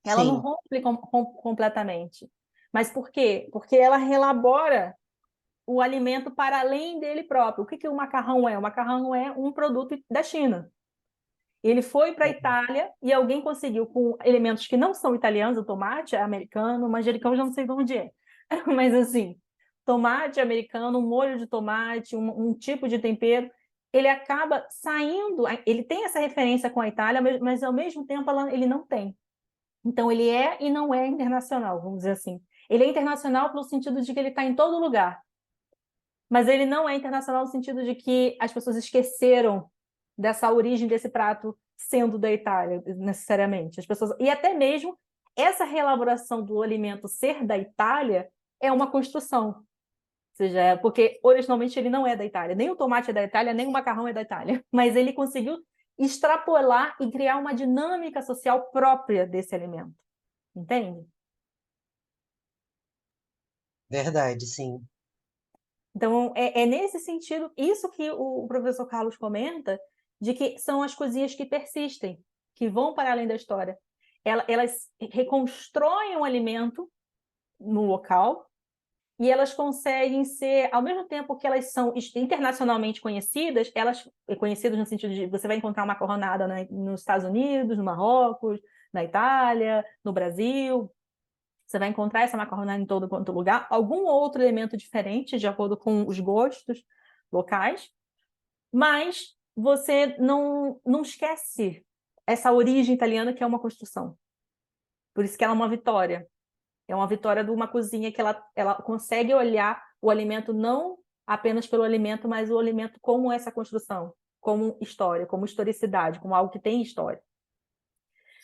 Ela não Sim, rompe completamente. Mas por quê? Porque ela relabora o alimento para além dele próprio. O que o macarrão é? O macarrão é um produto da China. Ele foi para a Itália e alguém conseguiu, com elementos que não são italianos, o tomate é americano, o manjericão eu já não sei de onde é. Mas assim, tomate americano, um molho de tomate, um tipo de tempero, ele acaba saindo, ele tem essa referência com a Itália, mas ao mesmo tempo ele não tem. Então ele é e não é internacional, vamos dizer assim. Ele é internacional pelo sentido de que ele está em todo lugar, mas ele não é internacional no sentido de que as pessoas esqueceram dessa origem desse prato sendo da Itália, necessariamente. As pessoas, e até mesmo essa reelaboração do alimento ser da Itália é uma construção. Ou seja, porque originalmente ele não é da Itália. Nem o tomate é da Itália, nem o macarrão é da Itália. Mas ele conseguiu extrapolar e criar uma dinâmica social própria desse alimento. Entende? verdade, sim. Então, é nesse sentido, isso que o professor Carlos comenta, de que são as cozinhas que persistem, que vão para além da história. Elas reconstroem o alimento no local e elas conseguem ser, ao mesmo tempo que elas são internacionalmente conhecidas, elas conhecidas no sentido de você vai encontrar uma macarronada nos Estados Unidos, no Marrocos, na Itália, no Brasil, você vai encontrar essa macarronada em todo quanto lugar, algum outro elemento diferente, de acordo com os gostos locais, mas você não esquece essa origem italiana que é uma construção. Por isso que ela é uma vitória. É uma vitória de uma cozinha que ela consegue olhar o alimento não apenas pelo alimento, mas o alimento como essa construção, como história, como historicidade, como algo que tem história.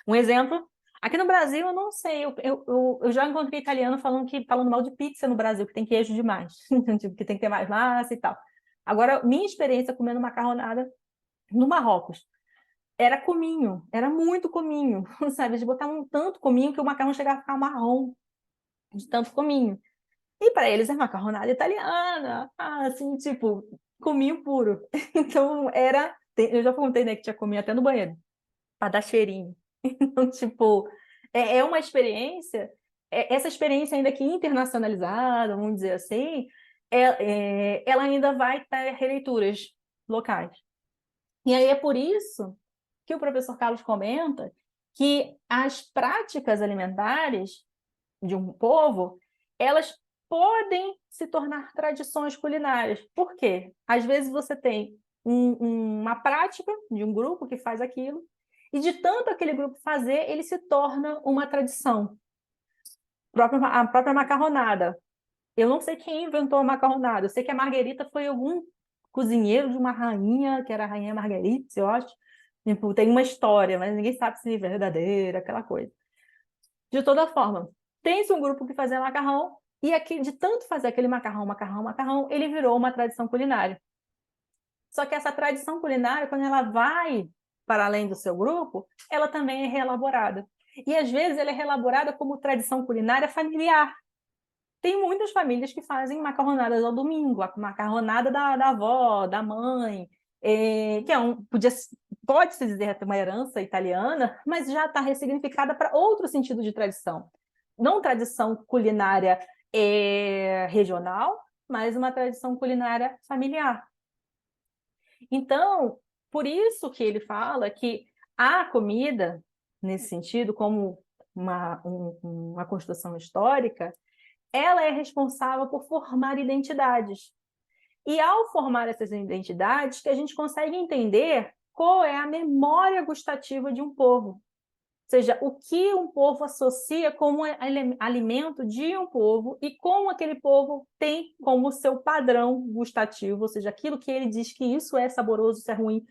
Um exemplo, aqui no Brasil, eu não sei, eu já encontrei italiano falando mal de pizza no Brasil, que tem queijo demais, tipo, que tem que ter mais massa e tal. Agora, minha experiência comendo macarronada no Marrocos era cominho, era muito cominho, sabe? Eles botavam tanto cominho que o macarrão chegava a ficar marrom, de tanto cominho. E para eles é macarronada italiana, assim, tipo, cominho puro. Então, eu já contei, né, que tinha cominho até no banheiro, para dar cheirinho. Então, tipo, é uma experiência, essa experiência ainda que internacionalizada, vamos dizer assim, ela ainda vai ter releituras locais. E aí é por isso que o professor Carlos comenta que as práticas alimentares de um povo, elas podem se tornar tradições culinárias. Por quê? Às vezes você tem uma prática de um grupo que faz aquilo, e de tanto aquele grupo fazer, ele se torna uma tradição. A própria macarronada. Eu não sei quem inventou a macarronada. Eu sei que a Marguerita foi algum cozinheiro de uma rainha, que era a rainha Marguerite, eu acho. Tipo, tem uma história, mas ninguém sabe se é verdadeira, aquela coisa. De toda forma, tem-se um grupo que fazia macarrão, e aqui, de tanto fazer aquele macarrão, macarrão, macarrão, ele virou uma tradição culinária. Só que essa tradição culinária, quando ela vai para além do seu grupo, ela também é reelaborada. E às vezes ela é reelaborada como tradição culinária familiar. Tem muitas famílias que fazem macarronadas ao domingo, a macarronada da avó, da mãe, que pode-se dizer uma herança italiana, mas já está ressignificada para outro sentido de tradição. Não tradição culinária regional, mas uma tradição culinária familiar. Então, por isso que ele fala que a comida, nesse sentido, como uma construção histórica, ela é responsável por formar identidades. E ao formar essas identidades, que a gente consegue entender qual é a memória gustativa de um povo. Ou seja, o que um povo associa como alimento de um povo e como aquele povo tem como seu padrão gustativo, ou seja, aquilo que ele diz que isso é saboroso, isso é ruim,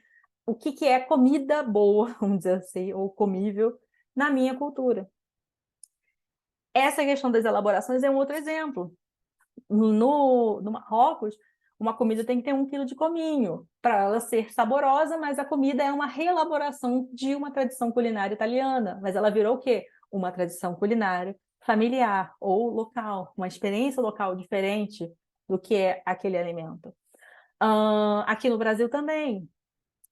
o que é comida boa, vamos dizer assim, ou comível, na minha cultura. Essa questão das elaborações é um outro exemplo. No Marrocos, uma comida tem que ter 1 quilo de cominho para ela ser saborosa, mas a comida é uma reelaboração de uma tradição culinária italiana. Mas ela virou o quê? Uma tradição culinária familiar ou local, uma experiência local diferente do que é aquele alimento. Aqui no Brasil também,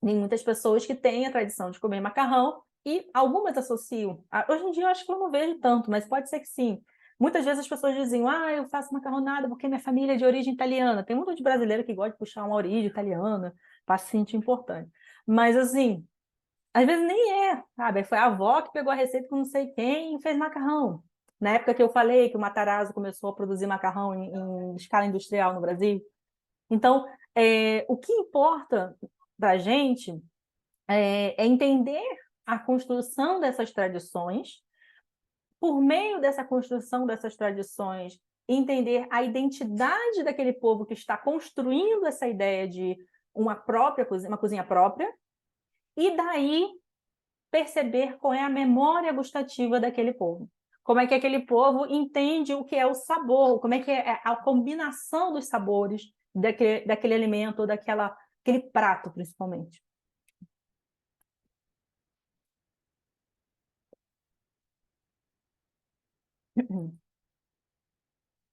tem muitas pessoas que têm a tradição de comer macarrão e algumas associam. Hoje em dia eu acho que eu não vejo tanto, mas pode ser que sim. Muitas vezes as pessoas diziam, eu faço macarronada porque minha família é de origem italiana. Tem muito de brasileiro que gosta de puxar uma origem italiana para se sentir importante. Mas, assim, às vezes nem é, sabe? Foi a avó que pegou a receita com não sei quem e fez macarrão. Na época que eu falei que o Matarazzo começou a produzir macarrão em escala industrial no Brasil. Então, o que importa para a gente é entender a construção dessas tradições, por meio dessa construção dessas tradições, entender a identidade daquele povo que está construindo essa ideia de uma cozinha própria, e daí perceber qual é a memória gustativa daquele povo. Como é que aquele povo entende o que é o sabor, como é que é a combinação dos sabores daquele alimento, ou aquele prato, principalmente.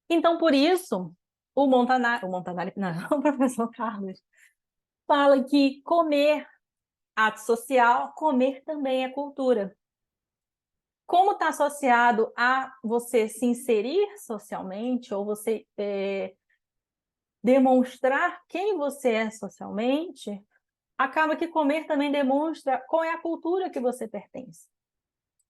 Então, por isso, o Montanari, não, o professor Carlos, fala que comer, ato social, comer também é cultura. Como está associado a você se inserir socialmente, ou você demonstrar quem você é socialmente, acaba que comer também demonstra qual é a cultura que você pertence.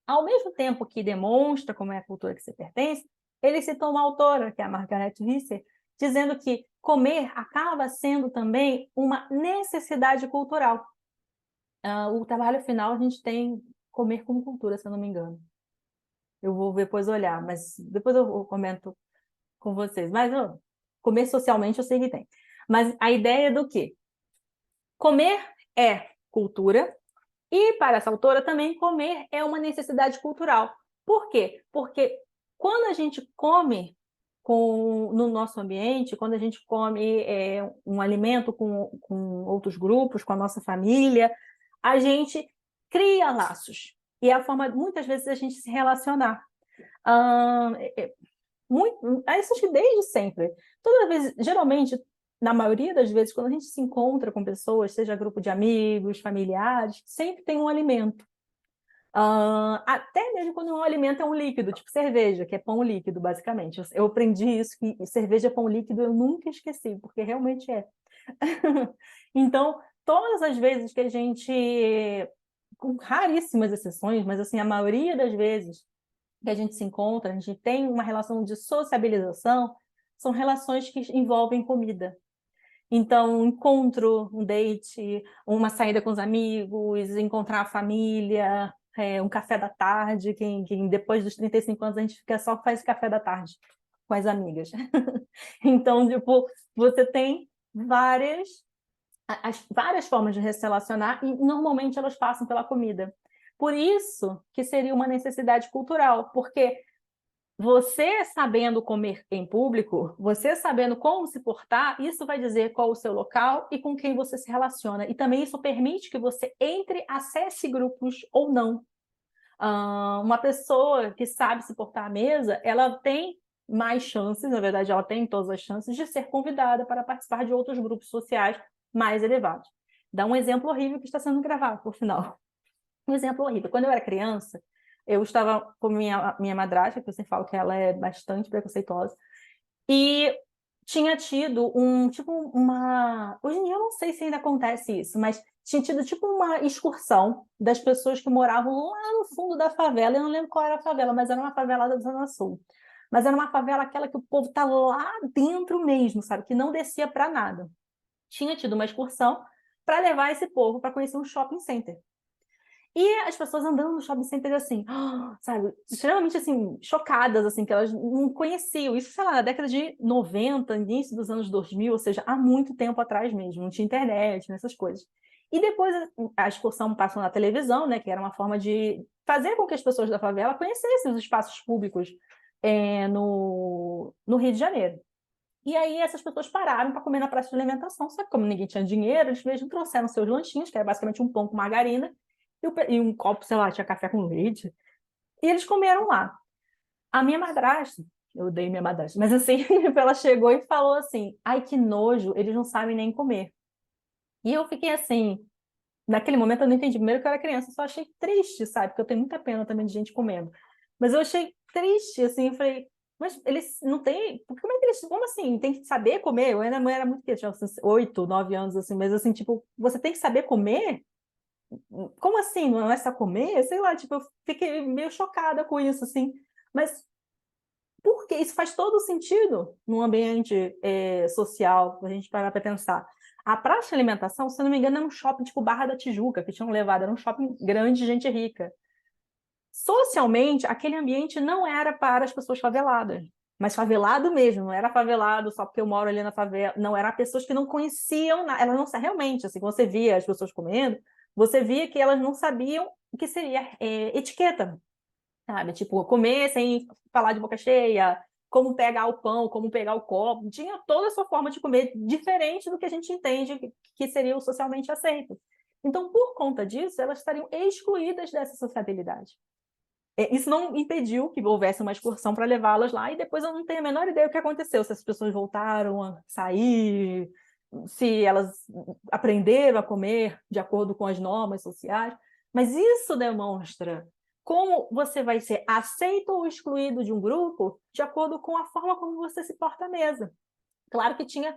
Ao mesmo tempo que demonstra como é a cultura que você pertence, ele citou uma autora, que é a Margaret Visser, dizendo que comer acaba sendo também uma necessidade cultural. O trabalho final a gente tem comer como cultura, se eu não me engano. Eu vou depois olhar, mas depois eu comento com vocês. Mas comer socialmente eu sei que tem. Mas a ideia é do quê? Comer é cultura, e para essa autora também comer é uma necessidade cultural. Por quê? Porque quando a gente come no nosso ambiente, quando a gente come um alimento com outros grupos, com a nossa família, a gente cria laços. E é a forma, muitas vezes, a gente se relacionar. Isso acho que desde sempre. Toda vez, geralmente, na maioria das vezes, quando a gente se encontra com pessoas, seja grupo de amigos, familiares, sempre tem um alimento. Até mesmo quando um alimento é um líquido, tipo cerveja, que é pão líquido, basicamente. Eu aprendi isso, que cerveja é pão líquido, eu nunca esqueci, porque realmente é. Então, todas as vezes que a gente, com raríssimas exceções, mas assim, a maioria das vezes que a gente se encontra, a gente tem uma relação de sociabilização, são relações que envolvem comida. Então, um encontro, um date, uma saída com os amigos, encontrar a família, um café da tarde, quem depois dos 35 anos a gente só faz café da tarde com as amigas. Então, tipo, você tem várias formas de se relacionar e normalmente elas passam pela comida. Por isso que seria uma necessidade cultural, porque você sabendo comer em público, você sabendo como se portar, isso vai dizer qual é o seu local e com quem você se relaciona. E também isso permite que você acesse grupos ou não. Uma pessoa que sabe se portar à mesa, ela tem mais chances, na verdade ela tem todas as chances de ser convidada para participar de outros grupos sociais mais elevados. Dá um exemplo horrível que está sendo gravado, por final. Um exemplo horrível. Quando eu era criança, eu estava com minha madrasta, que eu sempre falo que ela é bastante preconceituosa, e tinha tido hoje em dia eu não sei se ainda acontece isso, mas tinha tido tipo uma excursão das pessoas que moravam lá no fundo da favela. Eu não lembro qual era a favela, mas era uma favela da Zona Sul. Mas era uma favela aquela que o povo tá lá dentro mesmo, sabe? Que não descia para nada. Tinha tido uma excursão para levar esse povo para conhecer um shopping center. E as pessoas andando no shopping center assim, sabe, extremamente assim, chocadas, assim, que elas não conheciam. Isso, sei lá, na década de 90, início dos anos 2000, ou seja, há muito tempo atrás mesmo, não tinha internet, nessas coisas. E depois a excursão passou na televisão, né, que era uma forma de fazer com que as pessoas da favela conhecessem os espaços públicos no Rio de Janeiro. E aí essas pessoas pararam para comer na praça de alimentação, só que como ninguém tinha dinheiro, eles mesmo trouxeram seus lanchinhos, que era basicamente um pão com margarina, e um copo, sei lá, tinha café com leite, e eles comeram lá. A minha madrasta, eu odeio minha madrasta, mas assim, ela chegou e falou assim, ai que nojo, eles não sabem nem comer. E eu fiquei assim, naquele momento eu não entendi, primeiro que eu era criança, eu só achei triste, sabe, porque eu tenho muita pena também de gente comendo. Mas eu achei triste, assim, eu falei, mas eles não têm, como é que eles, como assim, tem que saber comer? Eu ainda era muito pequena, tinha 8, 9 anos, assim, mas assim, tipo, você tem que saber comer? Como assim? Não é só comer? Sei lá, tipo, eu fiquei meio chocada com isso, assim. Mas por que isso faz todo sentido num ambiente social, a gente parar para pensar. A praça de alimentação, se eu não me engano, era um shopping tipo Barra da Tijuca, que tinham levado, era um shopping grande de gente rica. Socialmente, aquele ambiente não era para as pessoas faveladas, mas favelado mesmo, não era favelado só porque eu moro ali na favela, não, eram pessoas que não conheciam, elas não realmente, assim, quando você via as pessoas comendo, você via que elas não sabiam o que seria etiqueta, sabe? Tipo, comer sem falar de boca cheia, como pegar o pão, como pegar o copo, tinha toda a sua forma de comer diferente do que a gente entende que seria o socialmente aceito. Então, por conta disso, elas estariam excluídas dessa sociabilidade. Isso não impediu que houvesse uma excursão para levá-las lá, e depois eu não tenho a menor ideia do que aconteceu, se as pessoas voltaram a sair, se elas aprenderam a comer de acordo com as normas sociais, mas isso demonstra como você vai ser aceito ou excluído de um grupo de acordo com a forma como você se porta à mesa. Claro que tinha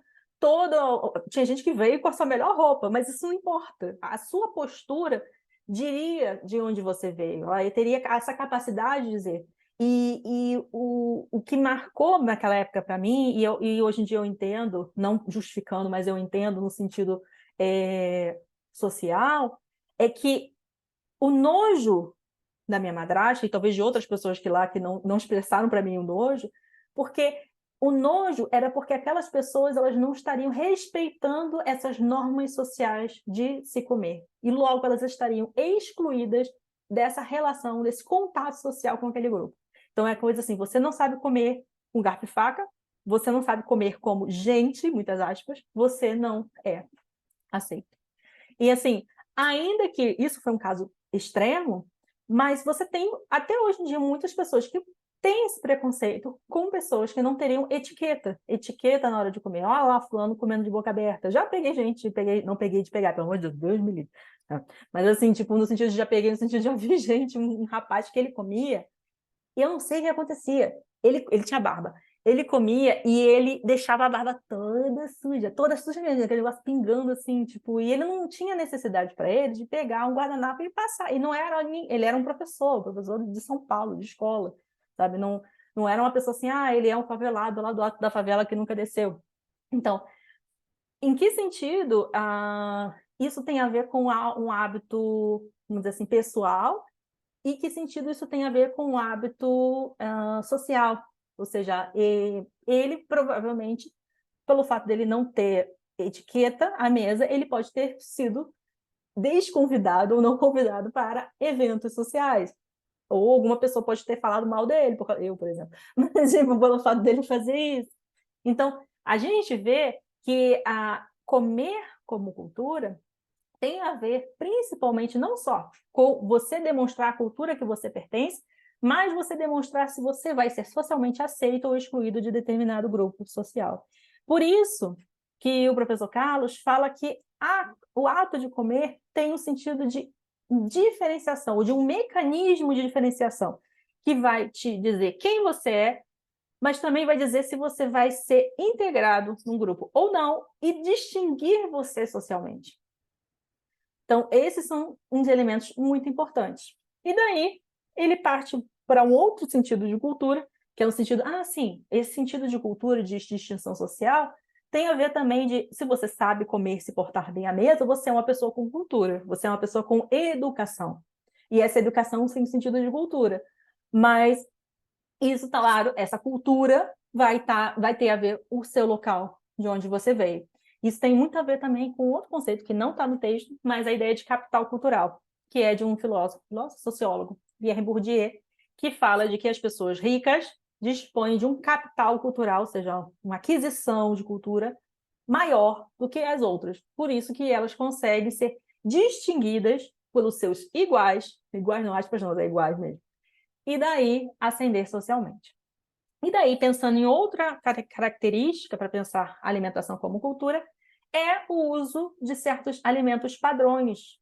gente que veio com a sua melhor roupa, mas isso não importa. A sua postura diria de onde você veio. Ela teria essa capacidade de dizer. O que marcou naquela época para mim, e hoje em dia eu entendo, não justificando, mas eu entendo no sentido social, é que o nojo da minha madrasta, e talvez de outras pessoas que lá que não expressaram para mim o nojo, porque o nojo era porque aquelas pessoas elas não estariam respeitando essas normas sociais de se comer. E logo elas estariam excluídas dessa relação, desse contato social com aquele grupo. Então é coisa assim, você não sabe comer com garfo e faca, você não sabe comer como gente, muitas aspas, você não é aceito. E assim, ainda que isso foi um caso extremo, mas você tem, até hoje em dia, muitas pessoas que têm esse preconceito com pessoas que não teriam etiqueta na hora de comer. Olha lá, fulano comendo de boca aberta. Já peguei gente, não peguei de pegar, pelo amor de Deus, me livre. Mas assim, tipo, no sentido de já peguei, no sentido de já vi gente, um rapaz que ele comia, e eu não sei o que acontecia. Ele tinha barba. Ele comia e ele deixava a barba toda suja mesmo, aquele negócio pingando assim, tipo, e ele não tinha necessidade para ele de pegar um guardanapo e passar. E não era, ele era um professor de São Paulo, de escola, sabe? Não era uma pessoa assim, ele é um favelado lá do alto da favela que nunca desceu. Então, em que sentido isso tem a ver com um hábito, vamos dizer assim, pessoal, e que sentido isso tem a ver com o hábito social? Ou seja, ele provavelmente, pelo fato dele não ter etiqueta à mesa, ele pode ter sido desconvidado ou não convidado para eventos sociais. Ou alguma pessoa pode ter falado mal dele, eu, por exemplo, mas tipo, pelo fato dele fazer isso. Então, a gente vê que comer como cultura tem a ver, principalmente, não só com você demonstrar a cultura que você pertence, mas você demonstrar se você vai ser socialmente aceito ou excluído de determinado grupo social. Por isso que o professor Carlos fala que o ato de comer tem um sentido de diferenciação, ou de um mecanismo de diferenciação, que vai te dizer quem você é, mas também vai dizer se você vai ser integrado num grupo ou não, e distinguir você socialmente. Então, esses são uns elementos muito importantes. E daí, ele parte para um outro sentido de cultura, que é o sentido, sim, esse sentido de cultura, de distinção social, tem a ver também de, se você sabe comer, se portar bem à mesa, você é uma pessoa com cultura, você é uma pessoa com educação. E essa educação tem sentido de cultura. Mas isso, claro, essa cultura vai ter a ver o seu local, de onde você veio. Isso tem muito a ver também com outro conceito que não está no texto, mas a ideia de capital cultural, que é de um filósofo sociólogo, Pierre Bourdieu, que fala de que as pessoas ricas dispõem de um capital cultural, ou seja, uma aquisição de cultura maior do que as outras. Por isso que elas conseguem ser distinguidas pelos seus iguais não, aspas não, é iguais mesmo, e daí ascender socialmente. E daí, pensando em outra característica para pensar a alimentação como cultura, é o uso de certos alimentos padrões,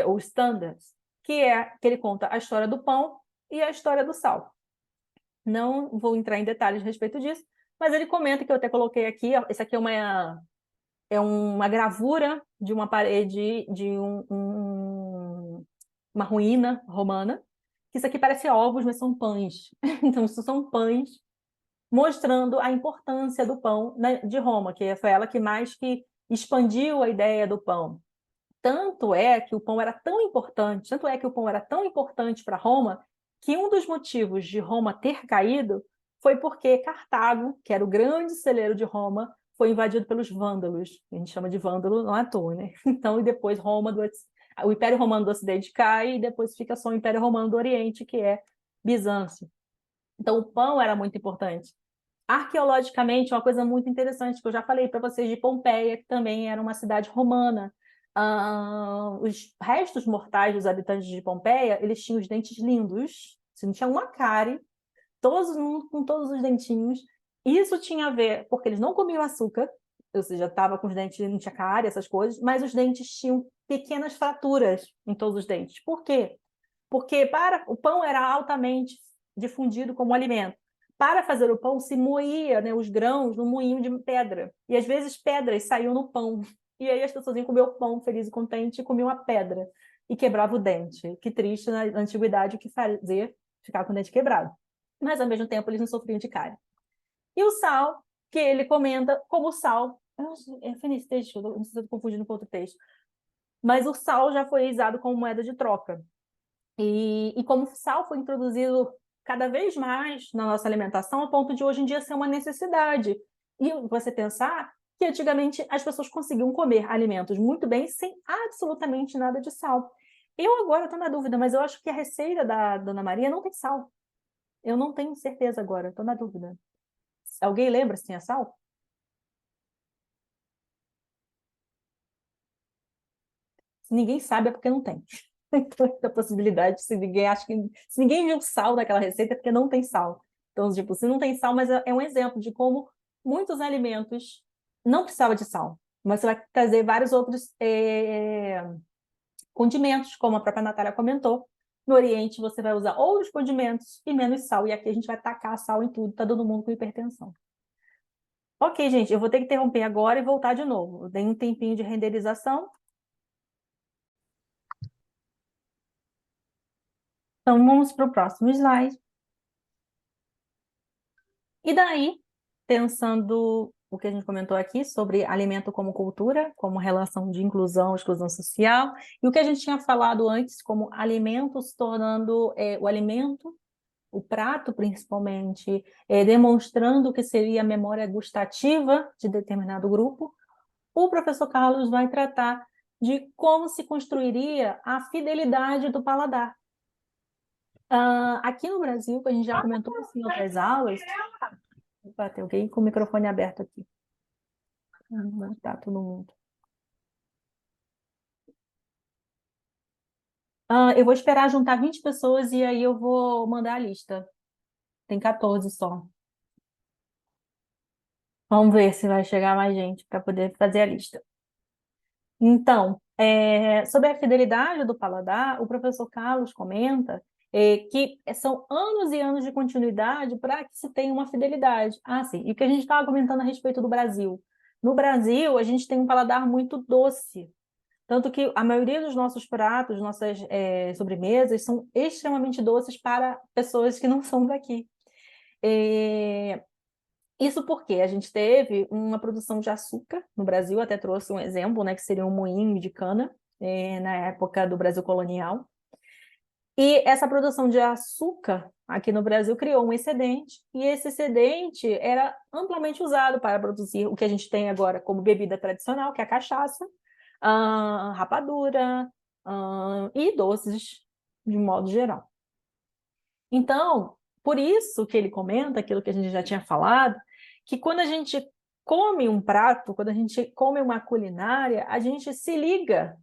ou standards, que ele conta a história do pão e a história do sal. Não vou entrar em detalhes a respeito disso, mas ele comenta, que eu até coloquei aqui, esse aqui é uma gravura de uma parede de uma ruína romana, que isso aqui parece ovos, mas são pães. Então, isso são pães, mostrando a importância do pão, né, de Roma, que foi ela que mais que expandiu a ideia do pão. Tanto é que o pão era tão importante, para Roma, que um dos motivos de Roma ter caído foi porque Cartago, que era o grande celeiro de Roma, foi invadido pelos vândalos. A gente chama de vândalo não à toa, né? Então, e depois o Império Romano do Ocidente cai, e depois fica só o Império Romano do Oriente, que é Bizâncio. Então, o pão era muito importante. Arqueologicamente, uma coisa muito interessante que eu já falei para vocês de Pompeia, que também era uma cidade romana. Os restos mortais dos habitantes de Pompeia, eles tinham os dentes lindos, não tinha uma cárie, todos com todos os dentinhos. Isso tinha a ver porque eles não comiam açúcar, ou seja, estava com os dentes, não tinha cárie, essas coisas, mas os dentes tinham pequenas fraturas em todos os dentes. Por quê? Porque o pão era altamente difundido como alimento. Para fazer o pão, se moía, né, os grãos no moinho de pedra. E às vezes pedras saíam no pão. E aí as pessoas iam comer o pão feliz e contente e comiam a pedra. E quebrava o dente. Que triste na antiguidade o que fazer, ficar com o dente quebrado. Mas ao mesmo tempo eles não sofriam de cárie. E o sal, que ele comenta como o sal. Foi nesse texto, não sei se eu estou confundindo com outro texto. Mas o sal já foi usado como moeda de troca. E como o sal foi introduzido cada vez mais na nossa alimentação, a ponto de hoje em dia ser uma necessidade. E você pensar que antigamente as pessoas conseguiam comer alimentos muito bem sem absolutamente nada de sal. Eu agora estou na dúvida, mas eu acho que a receita da Dona Maria não tem sal. Eu não tenho certeza agora, estou na dúvida. Alguém lembra se tinha sal? Se ninguém sabe, é porque não tem. Então, essa possibilidade, se ninguém viu sal naquela receita, é porque não tem sal. Então, tipo, se não tem sal, mas é um exemplo de como muitos alimentos não precisavam de sal, mas você vai trazer vários outros condimentos, como a própria Natália comentou. No Oriente, você vai usar outros condimentos e menos sal, e aqui a gente vai tacar sal em tudo, tá todo mundo com hipertensão. Ok, gente, eu vou ter que interromper agora e voltar de novo. Eu dei um tempinho de renderização. Então, vamos para o próximo slide. E daí, pensando o que a gente comentou aqui sobre alimento como cultura, como relação de inclusão, exclusão social, e o que a gente tinha falado antes, como alimento se tornando o alimento, o prato principalmente, demonstrando o que seria a memória gustativa de determinado grupo, o professor Carlos vai tratar de como se construiria a fidelidade do paladar. Aqui no Brasil, que a gente já comentou isso em outras aulas. Opa, tem alguém com o microfone aberto aqui. Não tá todo mundo. Eu vou esperar juntar 20 pessoas e aí eu vou mandar a lista. Tem 14 só. Vamos ver se vai chegar mais gente para poder fazer a lista. Então, sobre a fidelidade do paladar, o professor Carlos comenta que são anos e anos de continuidade para que se tenha uma fidelidade. Ah, sim, e o que a gente estava comentando a respeito do Brasil. No Brasil, a gente tem um paladar muito doce, tanto que a maioria dos nossos pratos, nossas sobremesas, são extremamente doces para pessoas que não são daqui. Isso porque a gente teve uma produção de açúcar no Brasil, até trouxe um exemplo, né, que seria um moinho de cana, na época do Brasil colonial. E essa produção de açúcar aqui no Brasil criou um excedente, e esse excedente era amplamente usado para produzir o que a gente tem agora como bebida tradicional, que é a cachaça, rapadura, e doces, de modo geral. Então, por isso que ele comenta aquilo que a gente já tinha falado, que quando a gente come um prato, quando a gente come uma culinária, a gente se liga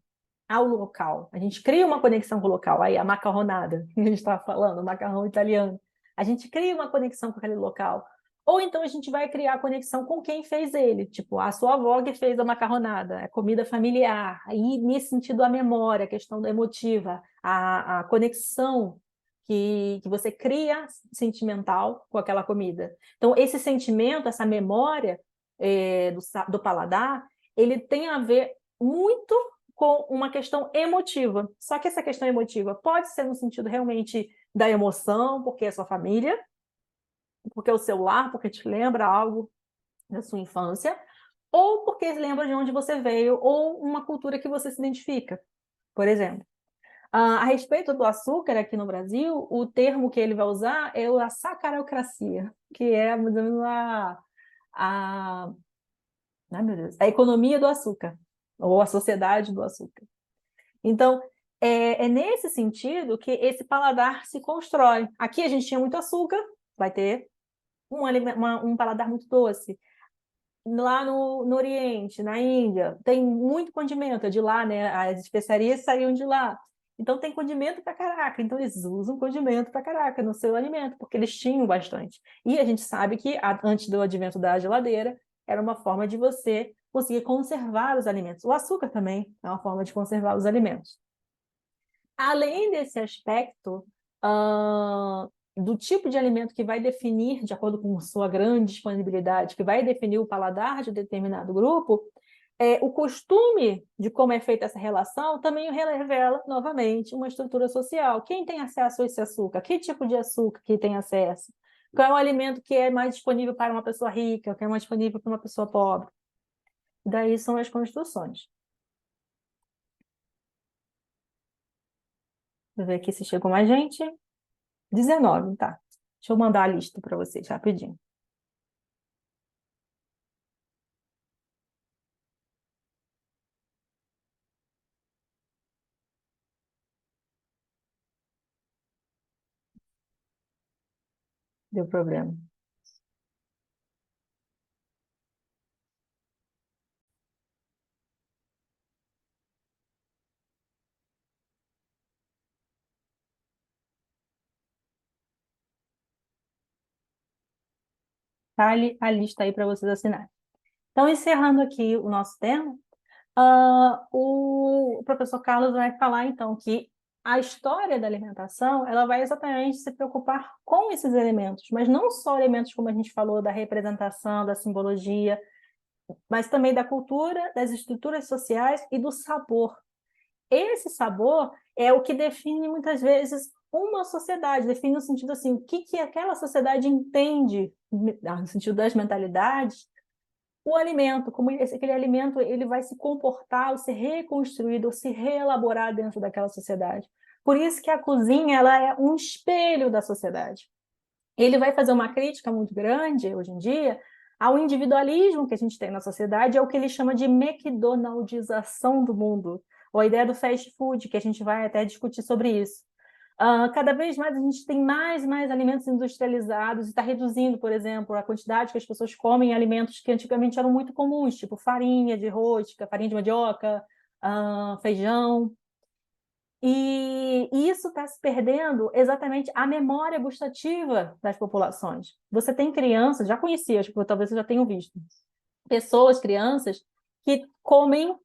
ao local, a gente cria uma conexão com o local. Aí a macarronada, que a gente estava falando, o macarrão italiano, a gente cria uma conexão com aquele local. Ou então a gente vai criar conexão com quem fez ele, tipo a sua avó que fez a macarronada, a comida familiar. Aí nesse sentido a memória, a questão da emotiva, a conexão que você cria sentimental com aquela comida. Então esse sentimento, essa memória do paladar, ele tem a ver muito com uma questão emotiva. Só que essa questão emotiva pode ser no sentido realmente da emoção, porque é sua família, porque é o seu lar, porque te lembra algo da sua infância, ou porque lembra de onde você veio, ou uma cultura que você se identifica, por exemplo. A respeito do açúcar aqui no Brasil, o termo que ele vai usar é a sacarocracia, que é a, ai, meu Deus, a economia do açúcar, ou a sociedade do açúcar. Então, é nesse sentido que esse paladar se constrói. Aqui a gente tinha muito açúcar, vai ter um paladar muito doce. Lá no Oriente, na Índia, tem muito condimento, é de lá, né? As especiarias saíam de lá. Então tem condimento pra caraca. Então eles usam condimento pra caraca no seu alimento, porque eles tinham bastante. E a gente sabe que antes do advento da geladeira, era uma forma de você conseguir conservar os alimentos. O açúcar também é uma forma de conservar os alimentos. Além desse aspecto, do tipo de alimento que vai definir, de acordo com sua grande disponibilidade, que vai definir o paladar de determinado grupo, o costume de como é feita essa relação também revela, novamente, uma estrutura social. Quem tem acesso a esse açúcar? Que tipo de açúcar que tem acesso? Qual é o alimento que é mais disponível para uma pessoa rica? Qual é mais disponível para uma pessoa pobre? Daí são as construções. Vou ver aqui se chegou mais gente. 19, tá. Deixa eu mandar a lista para vocês rapidinho. Deu problema. Tá ali a lista aí para vocês assinarem. Então, encerrando aqui o nosso tema, o professor Carlos vai falar, então, que a história da alimentação, ela vai exatamente se preocupar com esses elementos, mas não só elementos, como a gente falou, da representação, da simbologia, mas também da cultura, das estruturas sociais e do sabor. Esse sabor é o que define, muitas vezes, uma sociedade, define no sentido assim, o que aquela sociedade entende, no sentido das mentalidades, o alimento, como aquele alimento ele vai se comportar, ou ser reconstruído, ou se reelaborar dentro daquela sociedade. Por isso que a cozinha ela é um espelho da sociedade. Ele vai fazer uma crítica muito grande, hoje em dia, ao individualismo que a gente tem na sociedade, é o que ele chama de McDonaldização do mundo, ou a ideia do fast food, que a gente vai até discutir sobre isso. Cada vez mais a gente tem mais e mais alimentos industrializados e está reduzindo, por exemplo, a quantidade que as pessoas comem alimentos que antigamente eram muito comuns, tipo farinha de rosca, farinha de mandioca, feijão. E isso está se perdendo exatamente a memória gustativa das populações. Você tem crianças, já conhecia, acho que talvez você já tenham visto, pessoas, crianças, que comem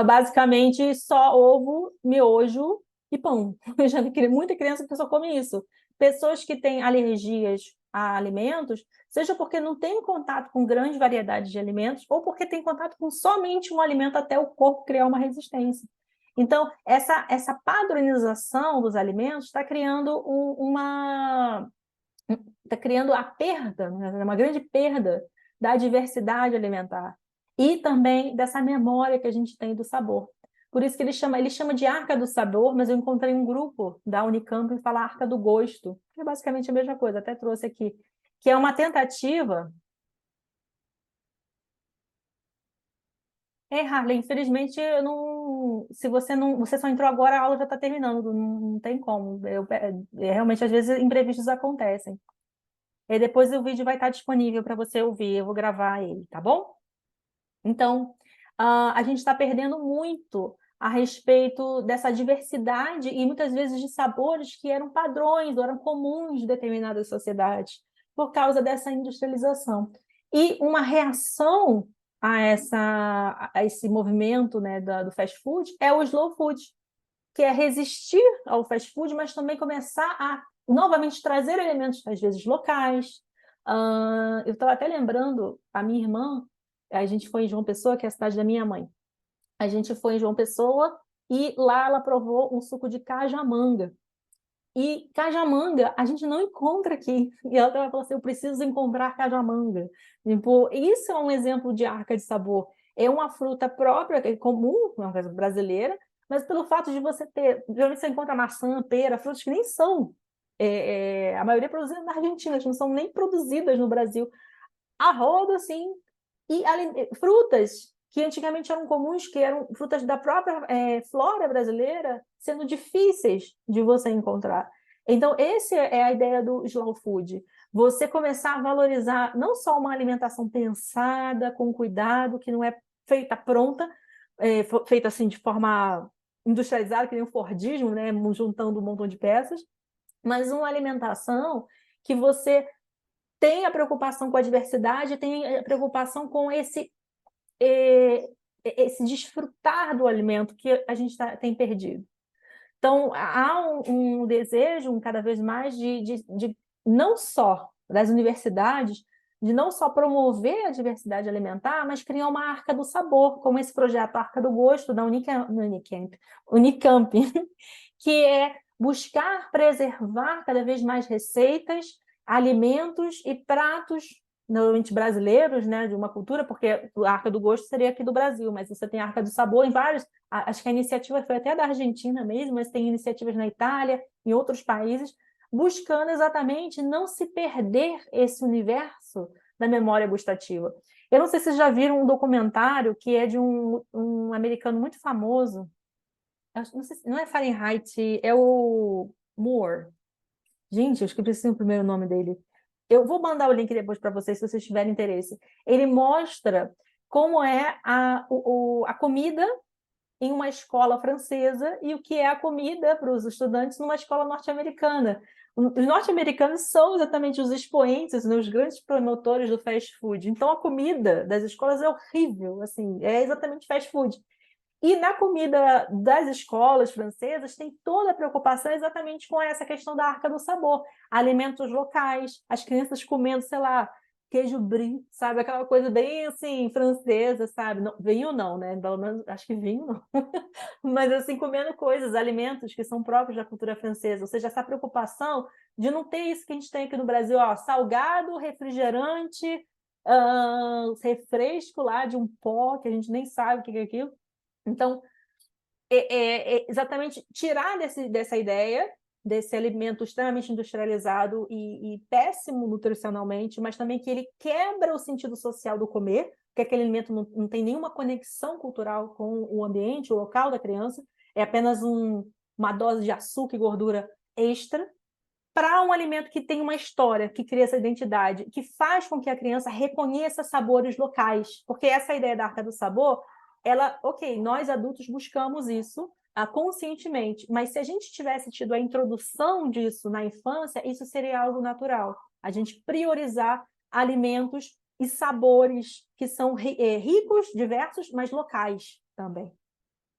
basicamente só ovo, miojo e pão. Eu já vi muita criança que só come isso. Pessoas que têm alergias a alimentos, seja porque não têm contato com grande variedade de alimentos, ou porque têm contato com somente um alimento até o corpo criar uma resistência. Então, essa padronização dos alimentos está criando está criando a perda, né? Uma grande perda da diversidade alimentar e também dessa memória que a gente tem do sabor. Por isso que ele chama de Arca do Sabor, mas eu encontrei um grupo da Unicamp que fala Arca do Gosto, que é basicamente a mesma coisa, até trouxe aqui, que é uma tentativa. Harley, infelizmente, eu não, se você não, você só entrou agora, a aula já está terminando, não tem como. Realmente, às vezes, imprevistos acontecem. E depois o vídeo vai estar disponível para você ouvir, eu vou gravar ele, tá bom? Então, a gente está perdendo muito a respeito dessa diversidade e muitas vezes de sabores que eram padrões, ou eram comuns de determinadas sociedades, por causa dessa industrialização. E uma reação a esse movimento, né, do fast food é o slow food, que é resistir ao fast food, mas também começar a novamente trazer elementos, às vezes, locais. Eu estava até lembrando, a minha irmã, a gente foi em João Pessoa, que é a cidade da minha mãe. A gente foi em João Pessoa e lá ela provou um suco de cajamanga. E cajamanga a gente não encontra aqui. E ela falou assim, eu preciso encontrar cajamanga. Tipo, isso é um exemplo de arca de sabor. É uma fruta própria, que é comum, uma coisa brasileira, mas pelo fato de você ter... Geralmente você encontra maçã, pera, frutas que nem são. A maioria é produzida na Argentina, que não são nem produzidas no Brasil. A rodo, assim, e frutas que antigamente eram comuns, que eram frutas da própria flora brasileira, sendo difíceis de você encontrar. Então, essa é a ideia do slow food. Você começar a valorizar não só uma alimentação pensada, com cuidado, que não é feita pronta, feita assim de forma industrializada, que nem o Fordismo, né, juntando um montão de peças, mas uma alimentação que você tem a preocupação com a diversidade, tem a preocupação com esse desfrutar do alimento que a gente tem perdido. Então, há um desejo cada vez mais de não só das universidades, de não só promover a diversidade alimentar, mas criar uma arca do sabor, como esse projeto Arca do Gosto da Unicamp, que é buscar preservar cada vez mais receitas, alimentos e pratos, normalmente brasileiros, né, de uma cultura, porque a Arca do Gosto seria aqui do Brasil, mas você tem a Arca do Sabor em vários. Acho que a iniciativa foi até da Argentina mesmo, mas tem iniciativas na Itália, em outros países, buscando exatamente não se perder esse universo da memória gustativa. Eu não sei se vocês já viram um documentário que é de um americano muito famoso, não sei, não é Fahrenheit, é o Moore. Gente, eu esqueci o primeiro nome dele. Eu vou mandar o link depois para vocês, se vocês tiverem interesse. Ele mostra como é a comida em uma escola francesa e o que é a comida para os estudantes numa escola norte-americana. Os norte-americanos são exatamente os expoentes, né, os grandes promotores do fast food. Então, a comida das escolas é horrível, assim, é exatamente fast food. E na comida das escolas francesas tem toda a preocupação exatamente com essa questão da arca do sabor. Alimentos locais, as crianças comendo, sei lá, queijo brie, sabe? Aquela coisa bem, assim, francesa, sabe? Não, vinho não, né? Pelo menos, acho que vinho não. Mas, assim, comendo coisas, alimentos que são próprios da cultura francesa. Ou seja, essa preocupação de não ter isso que a gente tem aqui no Brasil, ó, salgado, refrigerante, refresco lá de um pó, que a gente nem sabe o que é aquilo. Então, é exatamente tirar dessa ideia, desse alimento extremamente industrializado e péssimo nutricionalmente, mas também que ele quebra o sentido social do comer, que aquele alimento não tem nenhuma conexão cultural com o ambiente, o local da criança, é apenas uma dose de açúcar e gordura extra, para um alimento que tem uma história, que cria essa identidade, que faz com que a criança reconheça sabores locais, porque essa ideia da Arca do Sabor, ela, ok, nós adultos buscamos isso, conscientemente. Mas se a gente tivesse tido a introdução disso na infância, isso seria algo natural. A gente priorizar alimentos e sabores que são ricos, diversos, mas locais também.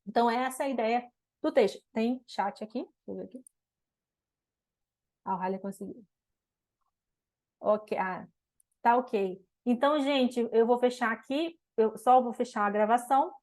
Então, essa é a ideia do texto. Tem chat aqui? Deixa eu ver aqui. O Halle conseguiu. Ok, tá ok. Então, gente, eu vou fechar aqui, eu só vou fechar a gravação